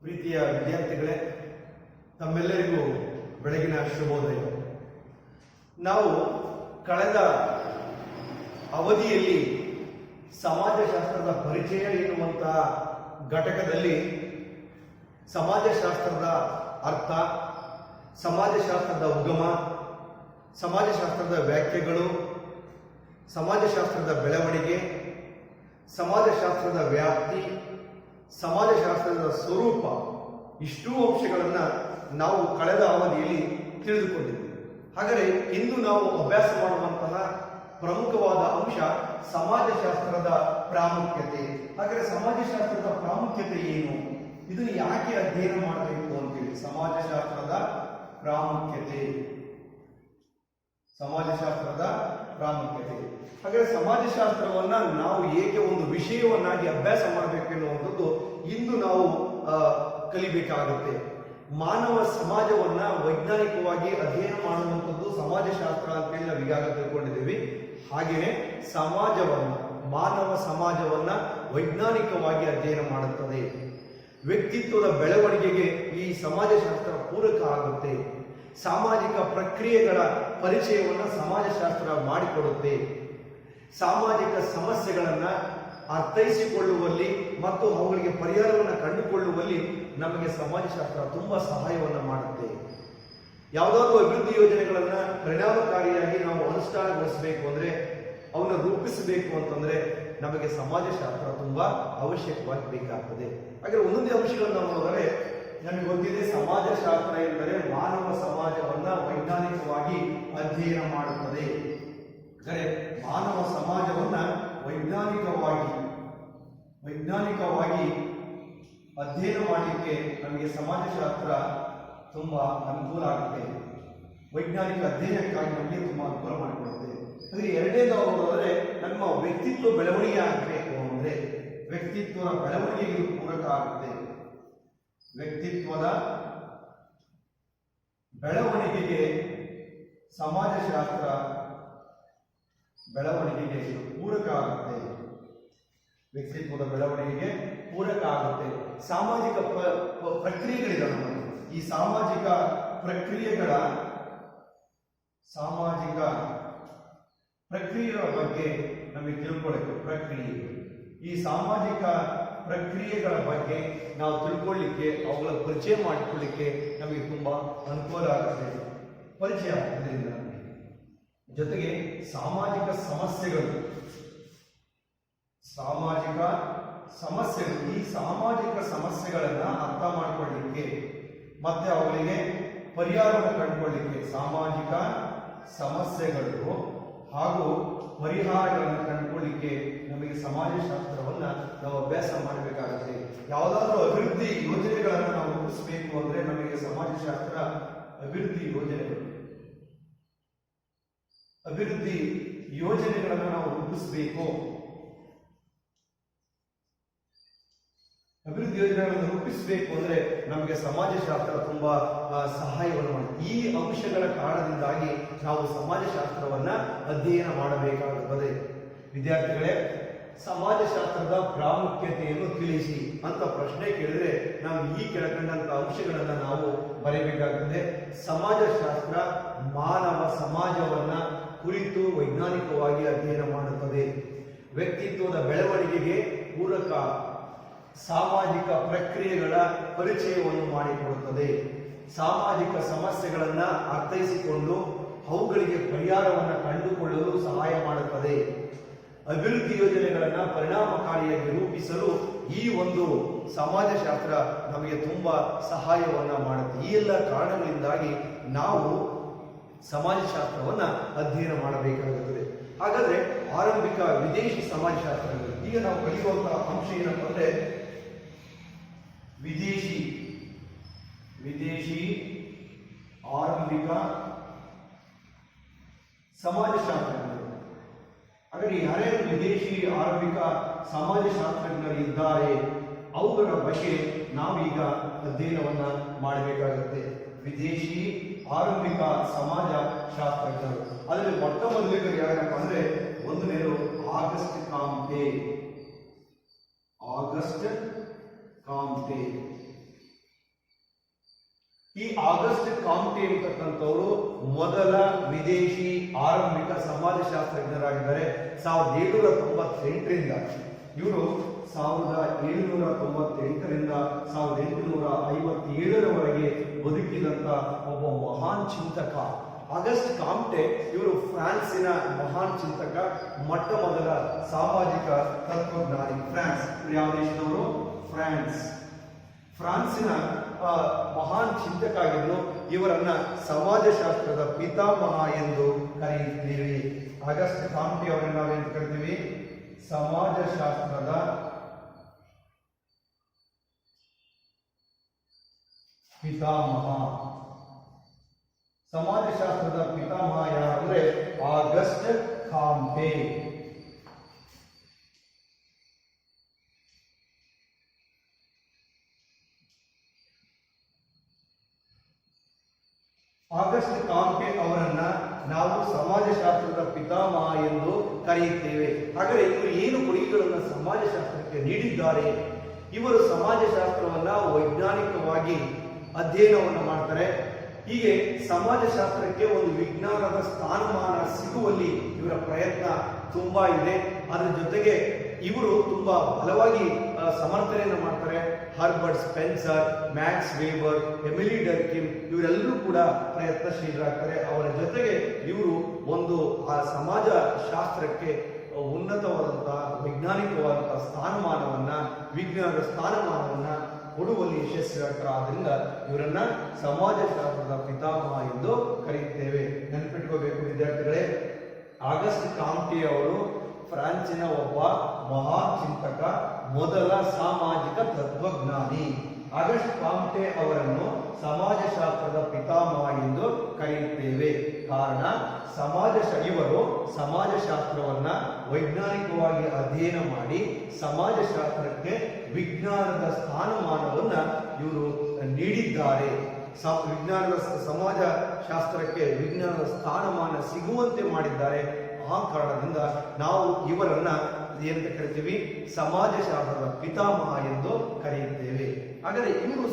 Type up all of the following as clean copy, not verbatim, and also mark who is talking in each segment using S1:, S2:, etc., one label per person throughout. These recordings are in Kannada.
S1: ಪ್ರೀತಿಯ ವಿದ್ಯಾರ್ಥಿಗಳೇ, ತಮ್ಮೆಲ್ಲರಿಗೂ ಬೆಳಗಿನ ಶುಭೋದಯ. ನಾವು ಕಳೆದ ಅವಧಿಯಲ್ಲಿ ಸಮಾಜಶಾಸ್ತ್ರದ ಪರಿಚಯ ಎನ್ನುವಂತಹ ಘಟಕದಲ್ಲಿ ಸಮಾಜಶಾಸ್ತ್ರದ ಅರ್ಥ, ಸಮಾಜಶಾಸ್ತ್ರದ ಉಗಮ, ಸಮಾಜಶಾಸ್ತ್ರದ ವ್ಯಾಖ್ಯೆಗಳು, ಸಮಾಜಶಾಸ್ತ್ರದ ಬೆಳವಣಿಗೆ, ಸಮಾಜಶಾಸ್ತ್ರದ ವ್ಯಾಪ್ತಿ, ಸಮಾಜಶಾಸ್ತ್ರದ ಸ್ವರೂಪ, ಇಷ್ಟೂ ಅಂಶಗಳನ್ನು ನಾವು ಕಳೆದ ಅವಧಿಯಲ್ಲಿ ತಿಳಿದುಕೊಂಡಿದ್ದೇವೆ. ಹಾಗಾದರೆ ಇಂದು ನಾವು ಅಭ್ಯಾಸ ಮಾಡುವಂತಹ ಪ್ರಮುಖವಾದ ಅಂಶ ಸಮಾಜಶಾಸ್ತ್ರದ ಪ್ರಾಮುಖ್ಯತೆ. ಹಾಗಾದರೆ ಸಮಾಜಶಾಸ್ತ್ರದ ಪ್ರಾಮುಖ್ಯತೆ ಏನು, ಇದನ್ನು ಯಾಕೆ ಅಧ್ಯಯನ ಮಾಡಬೇಕು ಅಂತೇಳಿ ಸಮಾಜಶಾಸ್ತ್ರದ ಪ್ರಾಮುಖ್ಯತೆ. ಸಮಾಜಶಾಸ್ತ್ರದ ಪ್ರಾಮುಖ್ಯತೆ. ಹಾಗಾದರೆ ಸಮಾಜಶಾಸ್ತ್ರವನ್ನ ನಾವು ಏಕೆ ಒಂದು ವಿಷಯವನ್ನಾಗಿ ಅಭ್ಯಾಸ ಮಾಡಬೇಕು ಎನ್ನುವಂಥದ್ದು ಇಂದು ನಾವು ಕಲಿಬೇಕಾಗುತ್ತೆ. ಮಾನವ ಸಮಾಜವನ್ನ ವೈಜ್ಞಾನಿಕವಾಗಿ ಅಧ್ಯಯನ ಮಾಡುವಂಥದ್ದು ಸಮಾಜಶಾಸ್ತ್ರ ಅಂತೇಳಿ ನಾವು ಈಗಾಗಲೇ ತಿಳ್ಕೊಂಡಿದ್ದೀವಿ. ಹಾಗೆಯೇ ಮಾನವ ಸಮಾಜವನ್ನ ವೈಜ್ಞಾನಿಕವಾಗಿ ಅಧ್ಯಯನ ಮಾಡುತ್ತದೆ. ವ್ಯಕ್ತಿತ್ವದ ಬೆಳವಣಿಗೆಗೆ ಈ ಸಮಾಜಶಾಸ್ತ್ರ ಪೂರಕ ಆಗುತ್ತೆ. ಸಾಮಾಜಿಕ ಪ್ರಕ್ರಿಯೆಗಳ ಪರಿಚಯವನ್ನು ಸಮಾಜಶಾಸ್ತ್ರ ಮಾಡಿಕೊಡುತ್ತೆ. ಸಾಮಾಜಿಕ ಸಮಸ್ಯೆಗಳನ್ನ ಅರ್ಥೈಸಿಕೊಳ್ಳುವಲ್ಲಿ ಮತ್ತು ಅವುಗಳಿಗೆ ಪರಿಹಾರವನ್ನು ಕಂಡುಕೊಳ್ಳುವಲ್ಲಿ ನಮಗೆ ಸಮಾಜಶಾಸ್ತ್ರ ತುಂಬಾ ಸಹಾಯವನ್ನು ಮಾಡುತ್ತೆ. ಯಾವುದಾದ್ರೂ ಅಭಿವೃದ್ಧಿ ಯೋಜನೆಗಳನ್ನ ಪರಿಣಾಮಕಾರಿಯಾಗಿ ನಾವು ಅನುಷ್ಠಾನಗೊಳಿಸಬೇಕು ಅಂದ್ರೆ, ಅವನ್ನ ರೂಪಿಸಬೇಕು ಅಂತಂದ್ರೆ ನಮಗೆ ಸಮಾಜಶಾಸ್ತ್ರ ತುಂಬಾ ಅವಶ್ಯಕವಾಗಿ ಬೇಕಾಗ್ತದೆ. ಹಾಗೆ ಒಂದೊಂದೇ ಅಂಶಗಳನ್ನು ನಾವು ನೋಡಿದರೆ ನಮಗೆ ಗೊತ್ತಿದೆ, ಸಮಾಜಶಾಸ್ತ್ರ ಎಂದರೆ ಮಾನವ ಸಮಾಜವನ್ನ ವೈಜ್ಞಾನಿಕವಾಗಿ ಅಧ್ಯಯನ ಮಾಡುತ್ತದೆ. ಅಂದರೆ ಮಾನವ ಸಮಾಜವನ್ನ ವೈಜ್ಞಾನಿಕವಾಗಿ ಅಧ್ಯಯನ ಮಾಡಲಿಕ್ಕೆ ನಮಗೆ ಸಮಾಜಶಾಸ್ತ್ರ ತುಂಬಾ ಅನುಕೂಲ ಆಗುತ್ತೆ. ವೈಜ್ಞಾನಿಕ ಅಧ್ಯಯನಕ್ಕಾಗಿ ನಮಗೆ ತುಂಬಾ ಅನುಕೂಲ ಮಾಡಿಕೊಡುತ್ತೆ. ಅಂದರೆ ಎರಡನೇದು ನೋಡಿದ್ರೆ, ನಮ್ಮ ವ್ಯಕ್ತಿತ್ವ ಬೆಳವಣಿಗೆ ಆಗಬೇಕು ಅಂದ್ರೆ ವ್ಯಕ್ತಿತ್ವದ ಬೆಳವಣಿಗೆಗೆ ಪೂರಕ ಆಗುತ್ತೆ. ವ್ಯಕ್ತಿತ್ವದ ಬೆಳವಣಿಗೆಗೆ ಸಮಾಜಶಾಸ್ತ್ರ ಬೆಳವಣಿಗೆಗೆ ಪೂರಕ ಆಗುತ್ತೆ. ವ್ಯಕ್ತಿತ್ವದ ಬೆಳವಣಿಗೆಗೆ ಪೂರಕ ಆಗುತ್ತೆ. ಸಾಮಾಜಿಕ ಪ್ರಕ್ರಿಯೆಗಳಿದಾವೆ. ಈ ಸಾಮಾಜಿಕ ಪ್ರಕ್ರಿಯೆಗಳ ಬಗ್ಗೆ ನಮಗೆ ತಿಳ್ಕೊಳ್ಳಕ್ಕೆ ಈ ಸಾಮಾಜಿಕ ಪ್ರಕ್ರಿಯೆಗಳ ಬಗ್ಗೆ ನಾವು ತಿಳ್ಕೊಳ್ಳಿಕ್ಕೆ, ಅವುಗಳ ಪರಿಚಯ ಮಾಡಿಕೊಳ್ಳಿಕ್ಕೆ ನಮಗೆ ತುಂಬಾ ಅನುಕೂಲ ಆಗುತ್ತೆ, ಪರಿಚಯ ಆಗ್ತದೆ. ಜೊತೆಗೆ ಸಾಮಾಜಿಕ ಸಮಸ್ಯೆಗಳು, ಈ ಸಾಮಾಜಿಕ ಸಮಸ್ಯೆಗಳನ್ನ ಅರ್ಥ ಮಾಡಿಕೊಳ್ಳಿಕ್ಕೆ ಮತ್ತೆ ಅವುಗಳಿಗೆ ಪರಿಹಾರವನ್ನು ಕಂಡುಕೊಳ್ಳಿಕ್ಕೆ, ಸಾಮಾಜಿಕ ಸಮಸ್ಯೆಗಳು ಹಾಗೂ ಪರಿಹಾರಗಳನ್ನು ಕಂಡುಕೊಳ್ಳಿಕ್ಕೆ ನಮಗೆ ಸಮಾಜಶಾಸ್ತ್ರವನ್ನ ನಾವು ಅಭ್ಯಾಸ ಮಾಡಬೇಕಾಗುತ್ತೆ. ಯಾವುದಾದ್ರೂ ಅಭಿವೃದ್ಧಿ ಯೋಜನೆಗಳನ್ನು ನಾವು ರೂಪಿಸಬೇಕು ಅಂದ್ರೆ ನಮಗೆ ಸಮಾಜಶಾಸ್ತ್ರ ಅಭಿವೃದ್ಧಿ ಯೋಜನೆಗಳನ್ನು ನಾವು ರೂಪಿಸಬೇಕು. ಅಭಿವೃದ್ಧಿ ಯೋಜನೆಗಳನ್ನು ರೂಪಿಸಬೇಕು ಅಂದ್ರೆ ನಮಗೆ ಸಮಾಜಶಾಸ್ತ್ರ ತುಂಬಾ ಸಹಾಯವನ್ನು ಮಾಡುತ್ತೆ. ಈ ಅಂಶಗಳ ಕಾರಣದಿಂದಾಗಿ ನಾವು ಸಮಾಜಶಾಸ್ತ್ರವನ್ನ ಅಧ್ಯಯನ ಮಾಡಬೇಕಾಗುತ್ತದೆ. ವಿದ್ಯಾರ್ಥಿಗಳೇ, ಸಮಾಜಶಾಸ್ತ್ರದ ಪ್ರಾಮುಖ್ಯತೆಯನ್ನು ತಿಳಿಸಿ ಅಂತ ಪ್ರಶ್ನೆ ಕೇಳಿದ್ರೆ ನಾವು ಈ ಕೆಳಕಂಡಂತ ಅಂಶಗಳನ್ನ ನಾವು ಬರೆಯಬೇಕಾಗುತ್ತದೆ. ಸಮಾಜಶಾಸ್ತ್ರ ಮಾನವ ಸಮಾಜವನ್ನ ಕುರಿತು ವೈಜ್ಞಾನಿಕವಾಗಿ ಅಧ್ಯಯನ ಮಾಡುತ್ತದೆ. ವ್ಯಕ್ತಿತ್ವದ ಬೆಳವಣಿಗೆಗೆ ಪೂರಕ. ಸಾಮಾಜಿಕ ಪ್ರಕ್ರಿಯೆಗಳ ಪರಿಚಯವನ್ನು ಮಾಡಿಕೊಡುತ್ತದೆ. ಸಾಮಾಜಿಕ ಸಮಸ್ಯೆಗಳನ್ನ ಅರ್ಥೈಸಿಕೊಂಡು ಅವುಗಳಿಗೆ ಪರಿಹಾರವನ್ನು ಕಂಡುಕೊಳ್ಳಲು ಸಹಾಯ ಮಾಡುತ್ತದೆ. ಅಭಿವೃದ್ಧಿ ಯೋಜನೆಗಳನ್ನು ಪರಿಣಾಮಕಾರಿಯಾಗಿ ರೂಪಿಸಲು ಈ ಒಂದು ಸಮಾಜಶಾಸ್ತ್ರ ನಮಗೆ ತುಂಬಾ ಸಹಾಯವನ್ನ ಮಾಡುತ್ತೆ. ಈ ಎಲ್ಲ ಕಾರಣಗಳಿಂದಾಗಿ ನಾವು ಸಮಾಜಶಾಸ್ತ್ರವನ್ನ ಅಧ್ಯಯನ ಮಾಡಬೇಕಾಗುತ್ತದೆ. ಹಾಗಾದ್ರೆ ಆರಂಭಿಕ ವಿದೇಶಿ ಸಮಾಜಶಾಸ್ತ್ರಗಳು, ಈಗ ನಾವು ಕಲಿಯುವಂತಹ ಅಂಶ ಏನಪ್ಪ ಅಂದ್ರೆ ವಿದೇಶಿ ಆರಂಭಿಕ ಸಮಾಜಶಾಸ್ತ್ರಜ್ಞರು. ಹಾಗಾಗಿ ಯಾರ್ಯಾರು ವಿದೇಶಿ ಆರಂಭಿಕ ಸಮಾಜಶಾಸ್ತ್ರಜ್ಞರು ಇದ್ದಾರೆ ಅವುಗಳ ಬಗ್ಗೆ ನಾವೀಗ ಅಧ್ಯಯನವನ್ನ ಮಾಡಬೇಕಾಗುತ್ತೆ. ವಿದೇಶಿ ಆರಂಭಿಕ ಸಮಾಜಶಾಸ್ತ್ರಜ್ಞರು, ಅದರಲ್ಲಿ ಮೊಟ್ಟ ಮೊದಲಿಗರು ಯಾರಪ್ಪ ಅಂದ್ರೆ ಒಂದನೇದು ಆಗಸ್ಟ್ ಕಾಮ್ಟೆ. ಈ ಆಗಸ್ಟ್ ಕಾಮ್ಟೆ ಅಂತಕ್ಕಂಥವರು ಮೊದಲ ವಿದೇಶಿ ಆರಂಭಿಕ ಸಮಾಜಶಾಸ್ತ್ರಜ್ಞರಾಗಿದ್ದಾರೆ. 1798ರಿಂದ ಇವರು 1798ರಿಂದ 1857ರವರೆಗೆ ಬದುಕಿದಂತ ಒಬ್ಬ ಮಹಾನ್ ಚಿಂತಕ ಆಗಸ್ಟ್ ಕಾಮ್ಟೆ. ಇವರು ಫ್ರಾನ್ಸಿನ ಮಹಾನ್ ಚಿಂತಕ, ಮೊಟ್ಟ ಮೊದಲ ಸಾಮಾಜಿಕ ತತ್ವಜ್ಞಾನಿ. ಫ್ರಾನ್ಸ್ ಯಾವ ದೇಶದವರು? ಫ್ರಾನ್ಸಿನ ಮಹಾನ್ ಚಿಂತಕ ಆಗಿದ್ದು ಇವರನ್ನ ಸಮಾಜಶಾಸ್ತ್ರದ ಪಿತಾಮಹ ಎಂದು ಕರೆಯುತ್ತೇವೆ. ಆಗಸ್ಟ್ ಕಾಮ್ಟೆ ಅವರನ್ನು ನಾವೇನು ಕರಿತೀವಿ? ಸಮಾಜಶಾಸ್ತ್ರದ ಪಿತಾಮಹ. ಸಮಾಜಶಾಸ್ತ್ರದ ಪಿತಾಮಹ ಯಾರಂದ್ರೆ ಆಗಸ್ಟ್ ಕಾಮ್ಟೆ. ಆಗಸ್ಟ್ ಕಾಮ್ಟೆ ಅವರನ್ನ ನಾವು ಸಮಾಜಶಾಸ್ತ್ರದ ಪಿತಾಮಹ ಎಂದು ಕರೆಯುತ್ತೇವೆ. ಹಾಗಾದರೆ ಇವರು ಏನು ಕೊಡುಗೆಗಳನ್ನು ಸಮಾಜಶಾಸ್ತ್ರಕ್ಕೆ ನೀಡಿದ್ದಾರೆ? ಇವರು ಸಮಾಜಶಾಸ್ತ್ರವನ್ನ ವೈಜ್ಞಾನಿಕವಾಗಿ ಅಧ್ಯಯನವನ್ನು ಮಾಡ್ತಾರೆ. ಹೀಗೆ ಸಮಾಜಶಾಸ್ತ್ರಕ್ಕೆ ಒಂದು ವಿಜ್ಞಾನದ ಸ್ಥಾನಮಾನ ಸಿಗುವಲ್ಲಿ ಇವರ ಪ್ರಯತ್ನ ತುಂಬಾ ಇದೆ. ಅದರ ಜೊತೆಗೆ ಇವರು ತುಂಬಾ ಬಲವಾಗಿ ಸಮರ್ಥನೆಯನ್ನು ಮಾಡ್ತಾರೆ. Herbert Spencer, Max Weber, Emily Durkheim ಇವರೆಲ್ಲರೂ ಕೂಡ ಪ್ರಯತ್ನಶೀಲರಾಗ್ತಾರೆ. ಅವರ ಜೊತೆಗೆ ಇವರು ಒಂದು ಆ ಸಮಾಜ ಶಾಸ್ತ್ರಕ್ಕೆ ಉನ್ನತವಾದಂತಹ ವೈಜ್ಞಾನಿಕವಾದಂತಹ ವಿಜ್ಞಾನದ ಸ್ಥಾನಮಾನವನ್ನ ಕೊಡುವಲ್ಲಿ ಯಶಸ್ವಿಯಾಗ್ತಾರೆ. ಆದ್ರಿಂದ ಇವರನ್ನ ಸಮಾಜಶಾಸ್ತ್ರದ ಪಿತಾಮಹ ಎಂದು ಕರೆಯುತ್ತೇವೆ. ನೆನಪಿಟ್ಕೋಬೇಕು ವಿದ್ಯಾರ್ಥಿಗಳೇ, ಆಗಸ್ಟ್ ಕಾಮ್ಟೆ ಅವರು ಫ್ರಾನ್ಸಿನ ಒಬ್ಬ ಮಹಾನ್ ಚಿಂತಕ, ಮೊದಲ ಸಾಮಾಜಿಕ ತತ್ವಜ್ಞಾನಿ. ಆಗಸ್ಟ್ ಕಾಮ್ಟೆ ಅವರನ್ನು ಸಮಾಜಶಾಸ್ತ್ರದ ಪಿತಾಮಹ ಎಂದು ಕರೆಯುತ್ತೇವೆ. ಕಾರಣ ಇವರು ಸಮಾಜಶಾಸ್ತ್ರವನ್ನ ವೈಜ್ಞಾನಿಕವಾಗಿ ಅಧ್ಯಯನ ಮಾಡಿ ಸಮಾಜಶಾಸ್ತ್ರಕ್ಕೆ ವಿಜ್ಞಾನದ ಸ್ಥಾನಮಾನವನ್ನ ಇವರು ನೀಡಿದ್ದಾರೆ. ಸಮಾಜಶಾಸ್ತ್ರಕ್ಕೆ ವಿಜ್ಞಾನದ ಸ್ಥಾನಮಾನ ಸಿಗುವಂತೆ ಮಾಡಿದ್ದಾರೆ. ಆ ಕಾರಣದಿಂದ ನಾವು ಇವರನ್ನ ಏನಂತ ಕರಿತೀವಿ? ಸಮಾಜಶಾಸ್ತ್ರದ ಪಿತಾಮಹ ಎಂದು ಕರೆಯುತ್ತೇವೆ. ಹಾಗಾದರೆ ಇವರು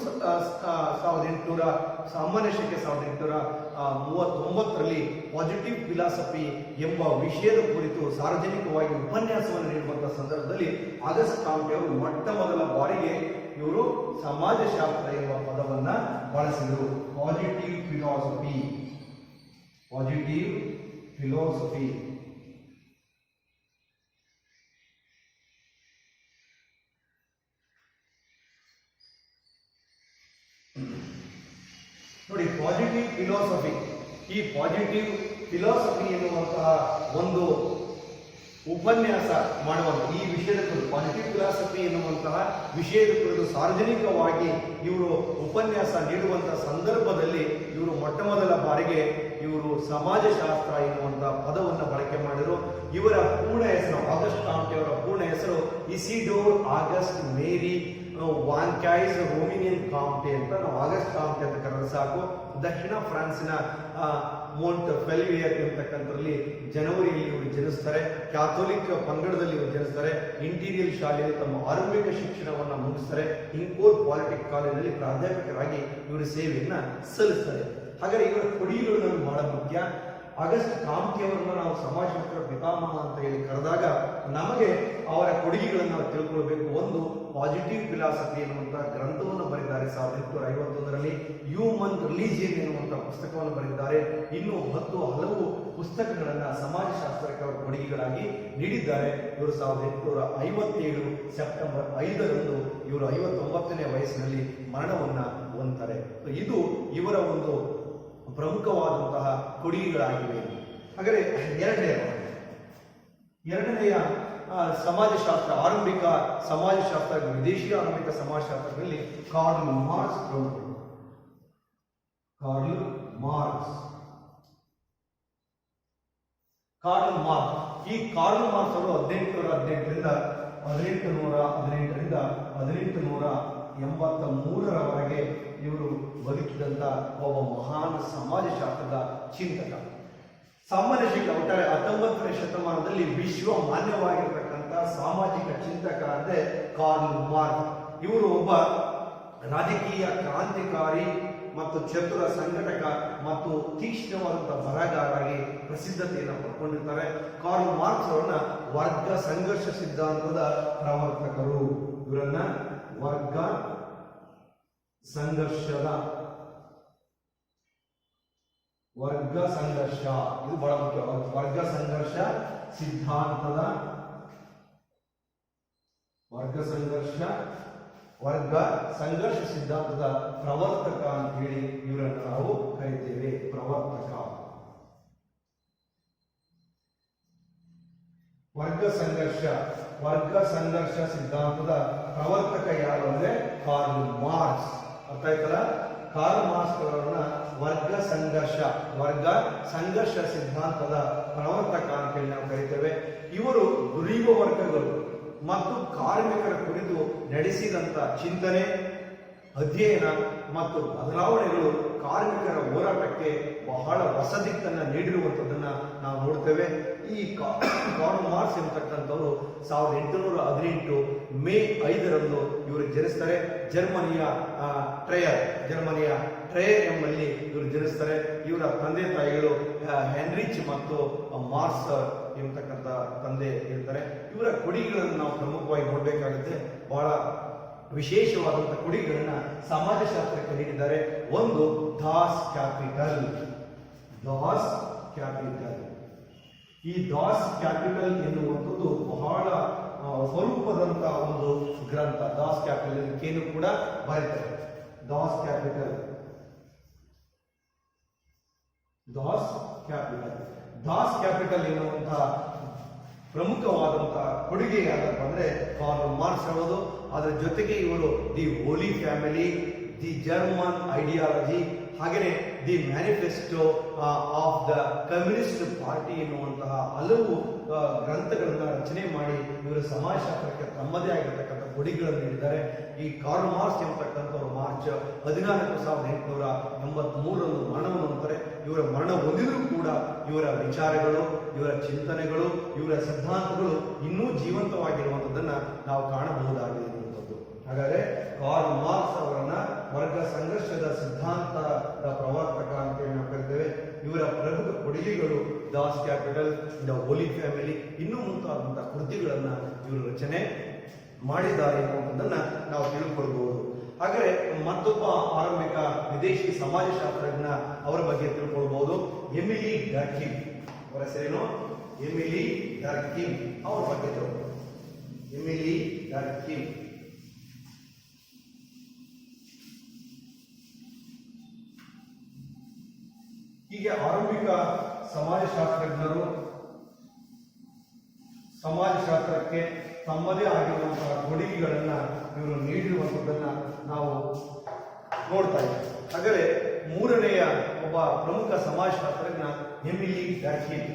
S1: 1839ರಲ್ಲಿ ಪಾಸಿಟಿವ್ ಫಿಲಾಸಫಿ ಎಂಬ ವಿಷಯದ ಕುರಿತು ಸಾರ್ವಜನಿಕವಾಗಿ ಉಪನ್ಯಾಸವನ್ನು ನೀಡುವಂತಹ ಸಂದರ್ಭದಲ್ಲಿ ಆಗಸ್ಟ್ ಕಾಮ್ಟೆ ಅವರು ಮೊಟ್ಟ ಮೊದಲ ಬಾರಿಗೆ ಇವರು ಸಮಾಜಶಾಸ್ತ್ರ ಎಂಬ ಪದವನ್ನ ಬಳಸಿದರು. ಪಾಸಿಟಿವ್ ಫಿಲಾಸಫಿ ನೋಡಿ. ಈ ಪಾಸಿಟಿವ್ ಫಿಲಾಸಫಿ ಎನ್ನುವಂತಹ ಒಂದು ಉಪನ್ಯಾಸ ಮಾಡುವಾಗ ಈ ವಿಷಯದ ಕುರಿತು, ಪಾಸಿಟಿವ್ ಫಿಲಾಸಫಿ ಎನ್ನುವಂತಹ ವಿಷಯದ ಕುರಿತು ಸಾರ್ವಜನಿಕವಾಗಿ ಇವರು ಉಪನ್ಯಾಸ ನೀಡುವಂತಹ ಸಂದರ್ಭದಲ್ಲಿ ಇವರು ಮೊಟ್ಟ ಮೊದಲ ಬಾರಿಗೆ ಇವರು ಸಮಾಜಶಾಸ್ತ್ರ ಎನ್ನುವಂತಹ ಪದವನ್ನು ಬಳಕೆ ಮಾಡಿದರು. ಇವರ ಪೂರ್ಣ ಹೆಸರು, ಆಗಸ್ಟ್ ಕಾಮ್ಟೆ ಅವರ ಪೂರ್ಣ ಹೆಸರು ಇಸಿಡೋರ್ ಆಗಸ್ಟ್ ಮೇರಿ ವಾನ್ಕಾಯ್ಸ್ ರೋಮಿನಿಯನ್ ಕಾಮ್ಟೆ ಅಂತ ನಾವು ಆಗಸ್ಟ್ ಕಾಮ್ಟೆ ಅಂತ ಕರೆದ್ರೆ ಸಾಕು. ದಕ್ಷಿಣ ಫ್ರಾನ್ಸಿನ ಮೋಂಟ್ ಫೆಲ್ವಿಯರ್ ಎಂಬತಕ್ಕಂಥರಲ್ಲಿ ಜನವರಿಯಲ್ಲಿ ಇವರು ಜನಿಸ್ತಾರೆ. ಕ್ಯಾಥೋಲಿಕ್ ಪಂಗಡದಲ್ಲಿ ಇವರು ಜನಿಸ್ತಾರೆ. ಇಂಟೀರಿಯಲ್ ಶಾಲೆಯಲ್ಲಿ ತಮ್ಮ ಆರಂಭಿಕ ಶಿಕ್ಷಣವನ್ನು ಮುಗಿಸ್ತಾರೆ. ಇಂಕೋರ್ ಪಾಲಿಟೆಕ್ ಕಾಲೇಜಲ್ಲಿ ಪ್ರಾಧ್ಯಾಪಕರಾಗಿ ಇವರು ಸೇವೆಯನ್ನ ಸಲ್ಲಿಸ್ತಾರೆ. ಹಾಗಾದರೆ ಇವರ ಕೊಡುಗೆಗಳು ನಮಗೆ ಬಹಳ ಮುಖ್ಯ. ಆಗಸ್ಟ್ ಕಾಮ್ಟೆ ಅವರನ್ನು ನಾವು ಸಮಾಜಶಾಸ್ತ್ರ ಪಿತಾಮಹ ಅಂತ ಹೇಳಿ ಕರೆದಾಗ ನಮಗೆ ಅವರ ಕೊಡುಗೆಗಳನ್ನು ನಾವು ತಿಳ್ಕೊಳ್ಬೇಕು. ಒಂದು, ಪಾಸಿಟಿವ್ ಫಿಲಾಸಫಿ ಎನ್ನುವಂತಹ ಗ್ರಂಥವನ್ನು ಬರೆದಿದ್ದಾರೆ 1851ರಲ್ಲಿ. ಹ್ಯೂಮನ್ ರಿಲಿಜಿಯನ್ ಎನ್ನುವಂತಹ ಪುಸ್ತಕವನ್ನು ಬರೆದಿದ್ದಾರೆ. ಇನ್ನು ಹಲವು ಪುಸ್ತಕಗಳನ್ನ ಸಮಾಜಶಾಸ್ತ್ರಕ್ಕೆ ಅವರು ಕೊಡುಗೆಗಳಾಗಿ ನೀಡಿದ್ದಾರೆ. ಇವರು 1857 ಸೆಪ್ಟೆಂಬರ್ 5ರಂದು ಇವರು 59ನೇ ವಯಸ್ಸಿನಲ್ಲಿ ಮರಣವನ್ನ ಹೊಂದ್ತಾರೆ. ಇದು ಇವರ ಒಂದು ಪ್ರಮುಖವಾದಂತಹ ಕೊಡುಗೆಗಳಾಗಿವೆ. ಹಾಗಾದರೆ ಎರಡನೆಯ ಸಮಾಜಶಾಸ್ತ್ರ, ಆರಂಭಿಕ ಸಮಾಜಶಾಸ್ತ್ರ, ವಿದೇಶಿ ಆರಂಭಿಕ ಸಮಾಜಶಾಸ್ತ್ರದಲ್ಲಿ ಕಾರ್ಲ್ ಮಾರ್ಕ್ಸ್ ಪ್ರಮುಖರು. ಈ ಕಾರ್ಲ್ ಮಾರ್ಕ್ಸ್ ಅವರು 1883ರವರೆಗೆ ಇವರು ಬದುಕಿದಂತ ಒಬ್ಬ ಮಹಾನ್ ಸಮಾಜಶಾಸ್ತ್ರದ ಚಿಂತಕ. ಸಾಮಾನ್ಯ ಒಟ್ಟಾರೆ 19ನೇ ಶತಮಾನದಲ್ಲಿ ವಿಶ್ವ ಮಾನ್ಯವಾಗಿರತಕ್ಕಂಥ ಸಾಮಾಜಿಕ ಚಿಂತಕ ಅಂದ್ರೆ ಕಾರ್ಲ್ ಮಾರ್ಕ್ಸ್. ಇವರು ಒಬ್ಬ ರಾಜಕೀಯ ಕ್ರಾಂತಿಕಾರಿ, ಮತ್ತು ಚತುರ ಸಂಘಟಕ ಮತ್ತು ತೀಕ್ಷ್ಣವಾದಂತಹ ಬರಹಗಾರರಾಗಿ ಪ್ರಸಿದ್ಧತೆಯನ್ನು ಪಡ್ಕೊಂಡಿರ್ತಾರೆ. ಕಾರ್ಲ್ ಮಾರ್ಕ್ಸ್ ಅವರನ್ನ ವರ್ಗ ಸಂಘರ್ಷ ಸಿದ್ಧಾಂತದ ಪ್ರವರ್ತಕರು. ಇವರನ್ನ ವರ್ಗ ಸಂಘರ್ಷ ಇದು ಬಹಳ ಮುಖ್ಯ. ವರ್ಗ ಸಂಘರ್ಷ ಸಿದ್ಧಾಂತದ ಪ್ರವರ್ತಕ ಅಂತ ಹೇಳಿ ಇವರನ್ನು ನಾವು ಕರಿತೇವೆ. ಪ್ರವರ್ತಕ. ವರ್ಗ ಸಂಘರ್ಷ ಸಿದ್ಧಾಂತದ ಪ್ರವರ್ತಕ ಯಾರು ಅಂದ್ರೆ ಕಾರ್ಲ್ ಮಾರ್ಕ್ಸ್. ಅರ್ಥ ಆಯ್ತಲ್ಲ? ಕಾರ್ಲ್ ಮಾರ್ಕ್ಸ್ ಅವರನ್ನ ವರ್ಗ ಸಂಘರ್ಷ ಸಿದ್ಧಾಂತದ ಪ್ರವರ್ತಕ ಅಂತ ಹೇಳಿ ನಾವು ಕರಿತೇವೆ. ಇವರು ದುಡಿಯುವ ವರ್ಗಗಳು ಮತ್ತು ಕಾರ್ಮಿಕರ ಕುರಿತು ನಡೆಸಿದಂತ ಚಿಂತನೆ, ಅಧ್ಯಯನ ಮತ್ತು ಬದಲಾವಣೆಗಳು ಕಾರ್ಮಿಕರ ಹೋರಾಟಕ್ಕೆ ಬಹಳ ಹೊಸ ದಿಕ್ಕನ್ನು ನೀಡಿರುವಂಥದ್ದನ್ನ ನಾವು ನೋಡ್ತೇವೆ. ಈ ಕಾರ್ಲ್ ಮಾರ್ಕ್ಸ್ ಎಂಬತಕ್ಕಂಥವರು 1818 ಮೇ 5ರಂದು ಇವರು ಜನಿಸ್ತಾರೆ. ಜರ್ಮನಿಯ ಟ್ರೇಯರ್ ಎಂಬಲ್ಲಿ ಇವರು ಜನಿಸ್ತಾರೆ. ಇವರ ತಂದೆ ತಾಯಿಗಳು ಹೆನ್ರಿಚ್ ಮತ್ತು ಮಾರ್ಕ್ಸ್ ಎಂಬತಕ್ಕಂಥ ತಂದೆ ಇರ್ತಾರೆ. ಇವರ ಕೊಡುಗೆಗಳನ್ನು ನಾವು ಪ್ರಮುಖವಾಗಿ ನೋಡಬೇಕಾಗುತ್ತೆ. ಬಹಳ ವಿಶೇಷವಾದಂತಹ ಕೊಡುಗೆಗಳನ್ನ ಸಮಾಜಶಾಸ್ತ್ರಕ್ಕೆ ನೀಡಿದ್ದಾರೆ. ಒಂದು ದಾಸ್ ಕ್ಯಾಪಿಟಲ್. ಈ ದಾಸ್ ಕ್ಯಾಪಿಟಲ್ ಎನ್ನುವಂಥದ್ದು ಬಹಳ ಸ್ವರೂಪದಂತಹ ಒಂದು ಗ್ರಂಥ. ದಾಸ್ ಕ್ಯಾಪಿಟಲ್ ಇದಕ್ಕೇನು ಕೂಡ ಬರೀತಾರೆ. ದಾಸ್ ಕ್ಯಾಪಿಟಲ್ ಎನ್ನುವಂತಹ ಪ್ರಮುಖವಾದಂತಹ ಕೊಡುಗೆ ಯಾಕಪ್ಪ ಅಂದ್ರೆ ಕಾರ್ಲ್ ಮಾರ್ಕ್ಸ್ ಹೇಳೋದು. ಅದರ ಜೊತೆಗೆ ಇವರು the holy family, the German ideology, ಹಾಗೆಯೇ the manifesto of the communist party ಎನ್ನುವಂತಹ ಹಲವು ಗ್ರಂಥಗಳನ್ನ ರಚನೆ ಮಾಡಿ ಇವರು ಸಮಾಜಶಾಸ್ತ್ರಕ್ಕೆ ತಮ್ಮದೇ ಆಗಿರತಕ್ಕಂಥ ಕೊಡುಗೆಗಳನ್ನು ನೀಡಿದ್ದಾರೆ. ಈ ಕಾರ್ಲ್ ಮಾರ್ಕ್ಸ್ ಎಂಬತಕ್ಕಂಥವರು ಮಾರ್ಚ್ 14, 1883ರಂದು ಮರಣವನ್ನು ಹೊಂದುತ್ತಾರೆ. ಇವರ ಮರಣ ಹೊಂದಿದರೂ ಕೂಡ ಇವರ ವಿಚಾರಗಳು, ಇವರ ಚಿಂತನೆಗಳು, ಇವರ ಸಿದ್ಧಾಂತಗಳು ಇನ್ನೂ ಜೀವಂತವಾಗಿರುವಂಥದ್ದನ್ನ ನಾವು ಕಾಣಬಹುದಾಗಿದೆ. ಹಾಗಾದ್ರೆ ಕಾರ್ಲ್ ಮಾರ್ಕ್ಸ್ ಅವರನ್ನ ವರ್ಗ ಸಂಘರ್ಷದ ಸಿದ್ಧಾಂತದ ಪ್ರವರ್ತಕ ಅಂತೇಳಿ ನಾವು ಕರಿತೇವೆ. ಇವರ ಪ್ರಮುಖ ಕೊಡುಗೆಗಳು Das capital, the Holi family, ಇನ್ನೂ ಮುಂತಾದಂತಹ ಕೃತಿಗಳನ್ನ ಇವರು ರಚನೆ ಮಾಡಿದ್ದಾರೆ ಎನ್ನುವುದನ್ನ ನಾವು ತಿಳ್ಕೊಳ್ಬಹುದು. ಹಾಗಾದ್ರೆ ಮತ್ತೊಬ್ಬ ಆರಂಭಿಕ ವಿದೇಶಿ ಸಮಾಜಶಾಸ್ತ್ರಜ್ಞ ಅವರ ಬಗ್ಗೆ ತಿಳ್ಕೊಳ್ಬಹುದು. Emily Durkheim. ಅವರ ಹೆಸರೇನು? Emily Durkheim. ಅವರ ಬಗ್ಗೆ ತಿಳ್ಕೊಳ್ಳೋದು. ಎಮಿಲಿ ಡರ್ಕಿಮ್ ಹೀಗೆ ಆರಂಭಿಕ ಸಮಾಜಶಾಸ್ತ್ರಜ್ಞರು ಸಮಾಜಶಾಸ್ತ್ರಕ್ಕೆ ತಮ್ಮದೇ ಆಗಿರುವಂತಹ ಕೊಡುಗೆಗಳನ್ನ ಇವರು ನೀಡಿರುವಂಥದ್ದನ್ನ ನಾವು ನೋಡ್ತಾ ಇದ್ದೇವೆ. ಹಾಗಾದರೆ ಮೂರನೆಯ ಒಬ್ಬ ಪ್ರಮುಖ ಸಮಾಜಶಾಸ್ತ್ರಜ್ಞ ಎಮಿಲಿ ಡರ್ಕಿಮ್.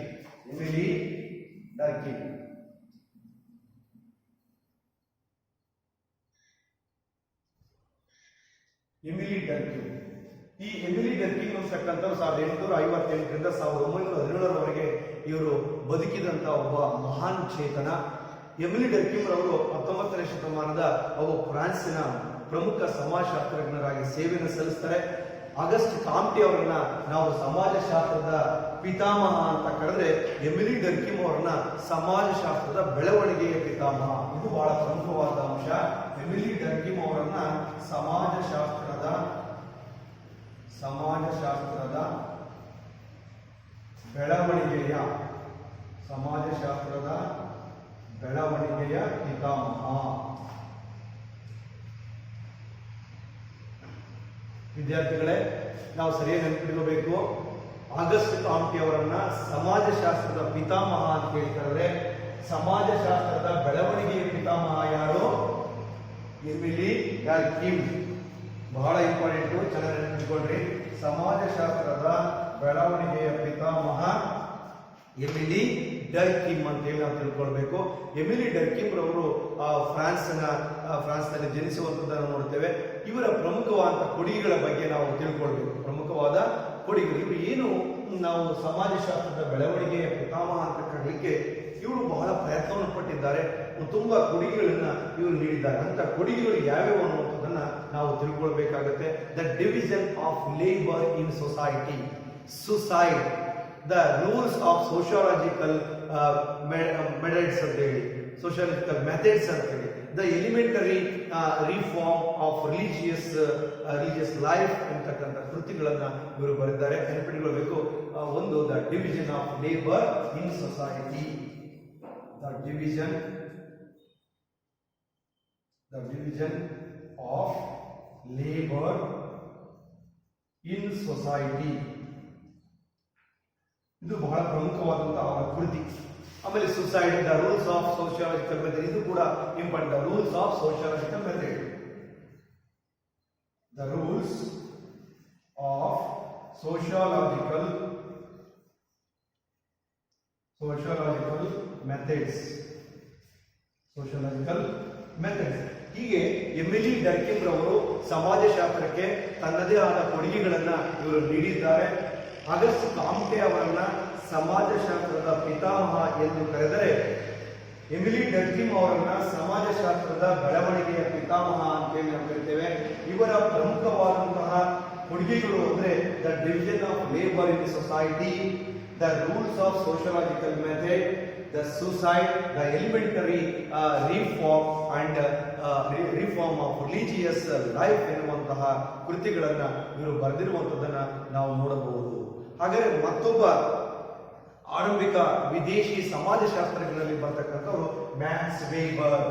S1: ಈ ಎಮಿಲಿ ಡರ್ಕಿಮ್ ಅಂತಕ್ಕಂಥವ್ರು 1858ರಿಂದ 1917ರವರೆಗೆ ಇವರು ಬದುಕಿದಂತ ಒಬ್ಬ ಮಹಾನ್ ಚೇತನ. ಎಮಿಲಿ ಡರ್ಕಿಮ್ ರವರು 19ನೇ ಶತಮಾನದ ಒಬ್ಬ ಫ್ರಾನ್ಸಿನ ಪ್ರಮುಖ ಸಮಾಜಶಾಸ್ತ್ರಜ್ಞರಾಗಿ ಸೇವೆಯನ್ನು ಸಲ್ಲಿಸ್ತಾರೆ. ಆಗಸ್ಟ್ ಕಾಮ್ಟೆ ಅವರನ್ನ ನಾವು ಸಮಾಜಶಾಸ್ತ್ರದ ಪಿತಾಮಹ ಅಂತ ಕರೆದ್ರೆ, ಎಮಿಲಿ ಡರ್ಕಿಮ್ ಅವರನ್ನ ಸಮಾಜಶಾಸ್ತ್ರದ ಬೆಳವಣಿಗೆಯ ಪಿತಾಮಹ. ಇದು ಬಹಳ ಪ್ರಮುಖವಾದ ಅಂಶ. ಎಮಿಲಿ ಡರ್ಕಿಮ್ ಅವರನ್ನ ಸಮಾಜಶಾಸ್ತ್ರದ ಬೆಳವಣಿಗೆಯ ಪಿತಾಮಹ. ವಿದ್ಯಾರ್ಥಿಗಳೇ, ನಾವು ಸರಿಯಾಗಿ ನೆನಪಿಟ್ಕೋಬೇಕು. ಆಗಸ್ಟ್ ಕಾಮ್ಟೆ ಅವರನ್ನ ಸಮಾಜಶಾಸ್ತ್ರದ ಪಿತಾಮಹ ಅಂತ ಹೇಳ್ತಾರೆ. ಸಮಾಜಶಾಸ್ತ್ರದ ಬೆಳವಣಿಗೆಯ ಪಿತಾಮಹ ಯಾರು? Emily Durkheim. ಬಹಳ ಇಂಪಾರ್ಟೆಂಟು, ಚೆನ್ನಾಗಿ ನೆನಪಿಟ್ಕೊಳ್ರಿ. ಸಮಾಜಶಾಸ್ತ್ರದ ಬೆಳವಣಿಗೆಯ ಪಿತಾಮಹ ಎಮಿಲಿ ಡರ್ಕಿಮ್ ಅಂತ ಹೇಳಿ ನಾವು ತಿಳ್ಕೊಳ್ಬೇಕು. ಎಮಿಲಿ ಡರ್ಕಿಮ್ ರವರು ಫ್ರಾನ್ಸ್ನಲ್ಲಿ ಜನಿಸುವಂಥದ್ದನ್ನು ನೋಡ್ತೇವೆ. ಇವರ ಪ್ರಮುಖವಾದ ಕೊಡುಗೆಗಳ ಬಗ್ಗೆ ನಾವು ತಿಳ್ಕೊಳ್ಬೇಕು. ಪ್ರಮುಖವಾದ ಕೊಡುಗೆಗಳು ಇವರು ಏನು ನಾವು ಸಮಾಜಶಾಸ್ತ್ರದ ಬೆಳವಣಿಗೆಯ ಪಿತಾಮಹ ಅಂತ ಕರೀಲಿಕ್ಕೆ ಇವರು ಬಹಳ ಪ್ರಯತ್ನವನ್ನು ಪಟ್ಟಿದ್ದಾರೆ. ತುಂಬಾ ಕೊಡುಗೆಗಳನ್ನ ಇವರು ನೀಡಿದ್ದಾರೆ. ಅಂತ ಕೊಡುಗೆಗಳು ಯಾವ್ಯಾವ ಅನ್ನುವಂಥದ್ದನ್ನ ನಾವು ತಿಳ್ಕೊಳ್ಬೇಕಾಗತ್ತೆ. The division of labour in society, suicide, the rules of sociological methods ಅಂತ ಹೇಳಿ, ಸೋಶಿಯಾಲಜಿಕಲ್ ಮೆಥಡ್ಸ್ ಅಂತ ಹೇಳಿ, the elementary reform of religious life ಅಂತಕ್ಕಂಥ ಕೃತಿಗಳನ್ನ ಇವರು ಬರೆದಿದ್ದಾರೆ. ನೆನಪಿಟ್ಕೊಳ್ಬೇಕು. ಒಂದು the division of labour in society, the division of labour in society, ಇದು ಬಹಳ ಪ್ರಮುಖವಾದಂತಹ ಅವರ ಕೃತಿ. ಆಮೇಲೆ suicide, the rules of sociological method, ಇದು ಕೂಡ important. The rules of sociological method, the rules of sociological methods. ಹೀಗೆ ಎಮಿಲಿ ಡರ್ಕಿಮ್ ರವರು ಸಮಾಜಶಾಸ್ತ್ರಕ್ಕೆ ತನ್ನದೇ ಆದ ಕೊಡುಗೆಗಳನ್ನ ಇವರು ನೀಡಿದ್ದಾರೆ. ಆಗಸ್ಟ್ ಕಾಮ್ಟೆ ಅವರನ್ನ ಸಮಾಜಶಾಸ್ತ್ರದ ಪಿತಾಮಹ ಎಂದು ಕರೆದರೆ, ಎಮಿಲಿ ಡರ್ಕಿಮ್ ಅವರನ್ನ ಸಮಾಜಶಾಸ್ತ್ರದ ಬೆಳವಣಿಗೆಯ ಪಿತಾಮಹ ಅಂತೇಳಿ ನಾವು ಕರಿತೇವೆ. ಇವರ ಪ್ರಮುಖವಾದಂತಹ ಕೊಡುಗೆಗಳು ಅಂದ್ರೆ the division of labour in society, the rules of sociological method, the suicide, the elementary reform and reform of religious life ಎನ್ನುವಂತಹ ಕೃತಿಗಳನ್ನ ಇವರು ಬರೆದಿರುವಂತದ್ದನ್ನ ನಾವು ನೋಡಬಹುದು. ಹಾಗಾದರೆ ಮತ್ತೊಬ್ಬ ಆರಂಭಿಕ ವಿದೇಶಿ ಸಮಾಜಶಾಸ್ತ್ರಜ್ಞರಲ್ಲಿ ಬರ್ತಕ್ಕಂಥವರು ಮ್ಯಾಕ್ಸ್ ವೇಬರ್.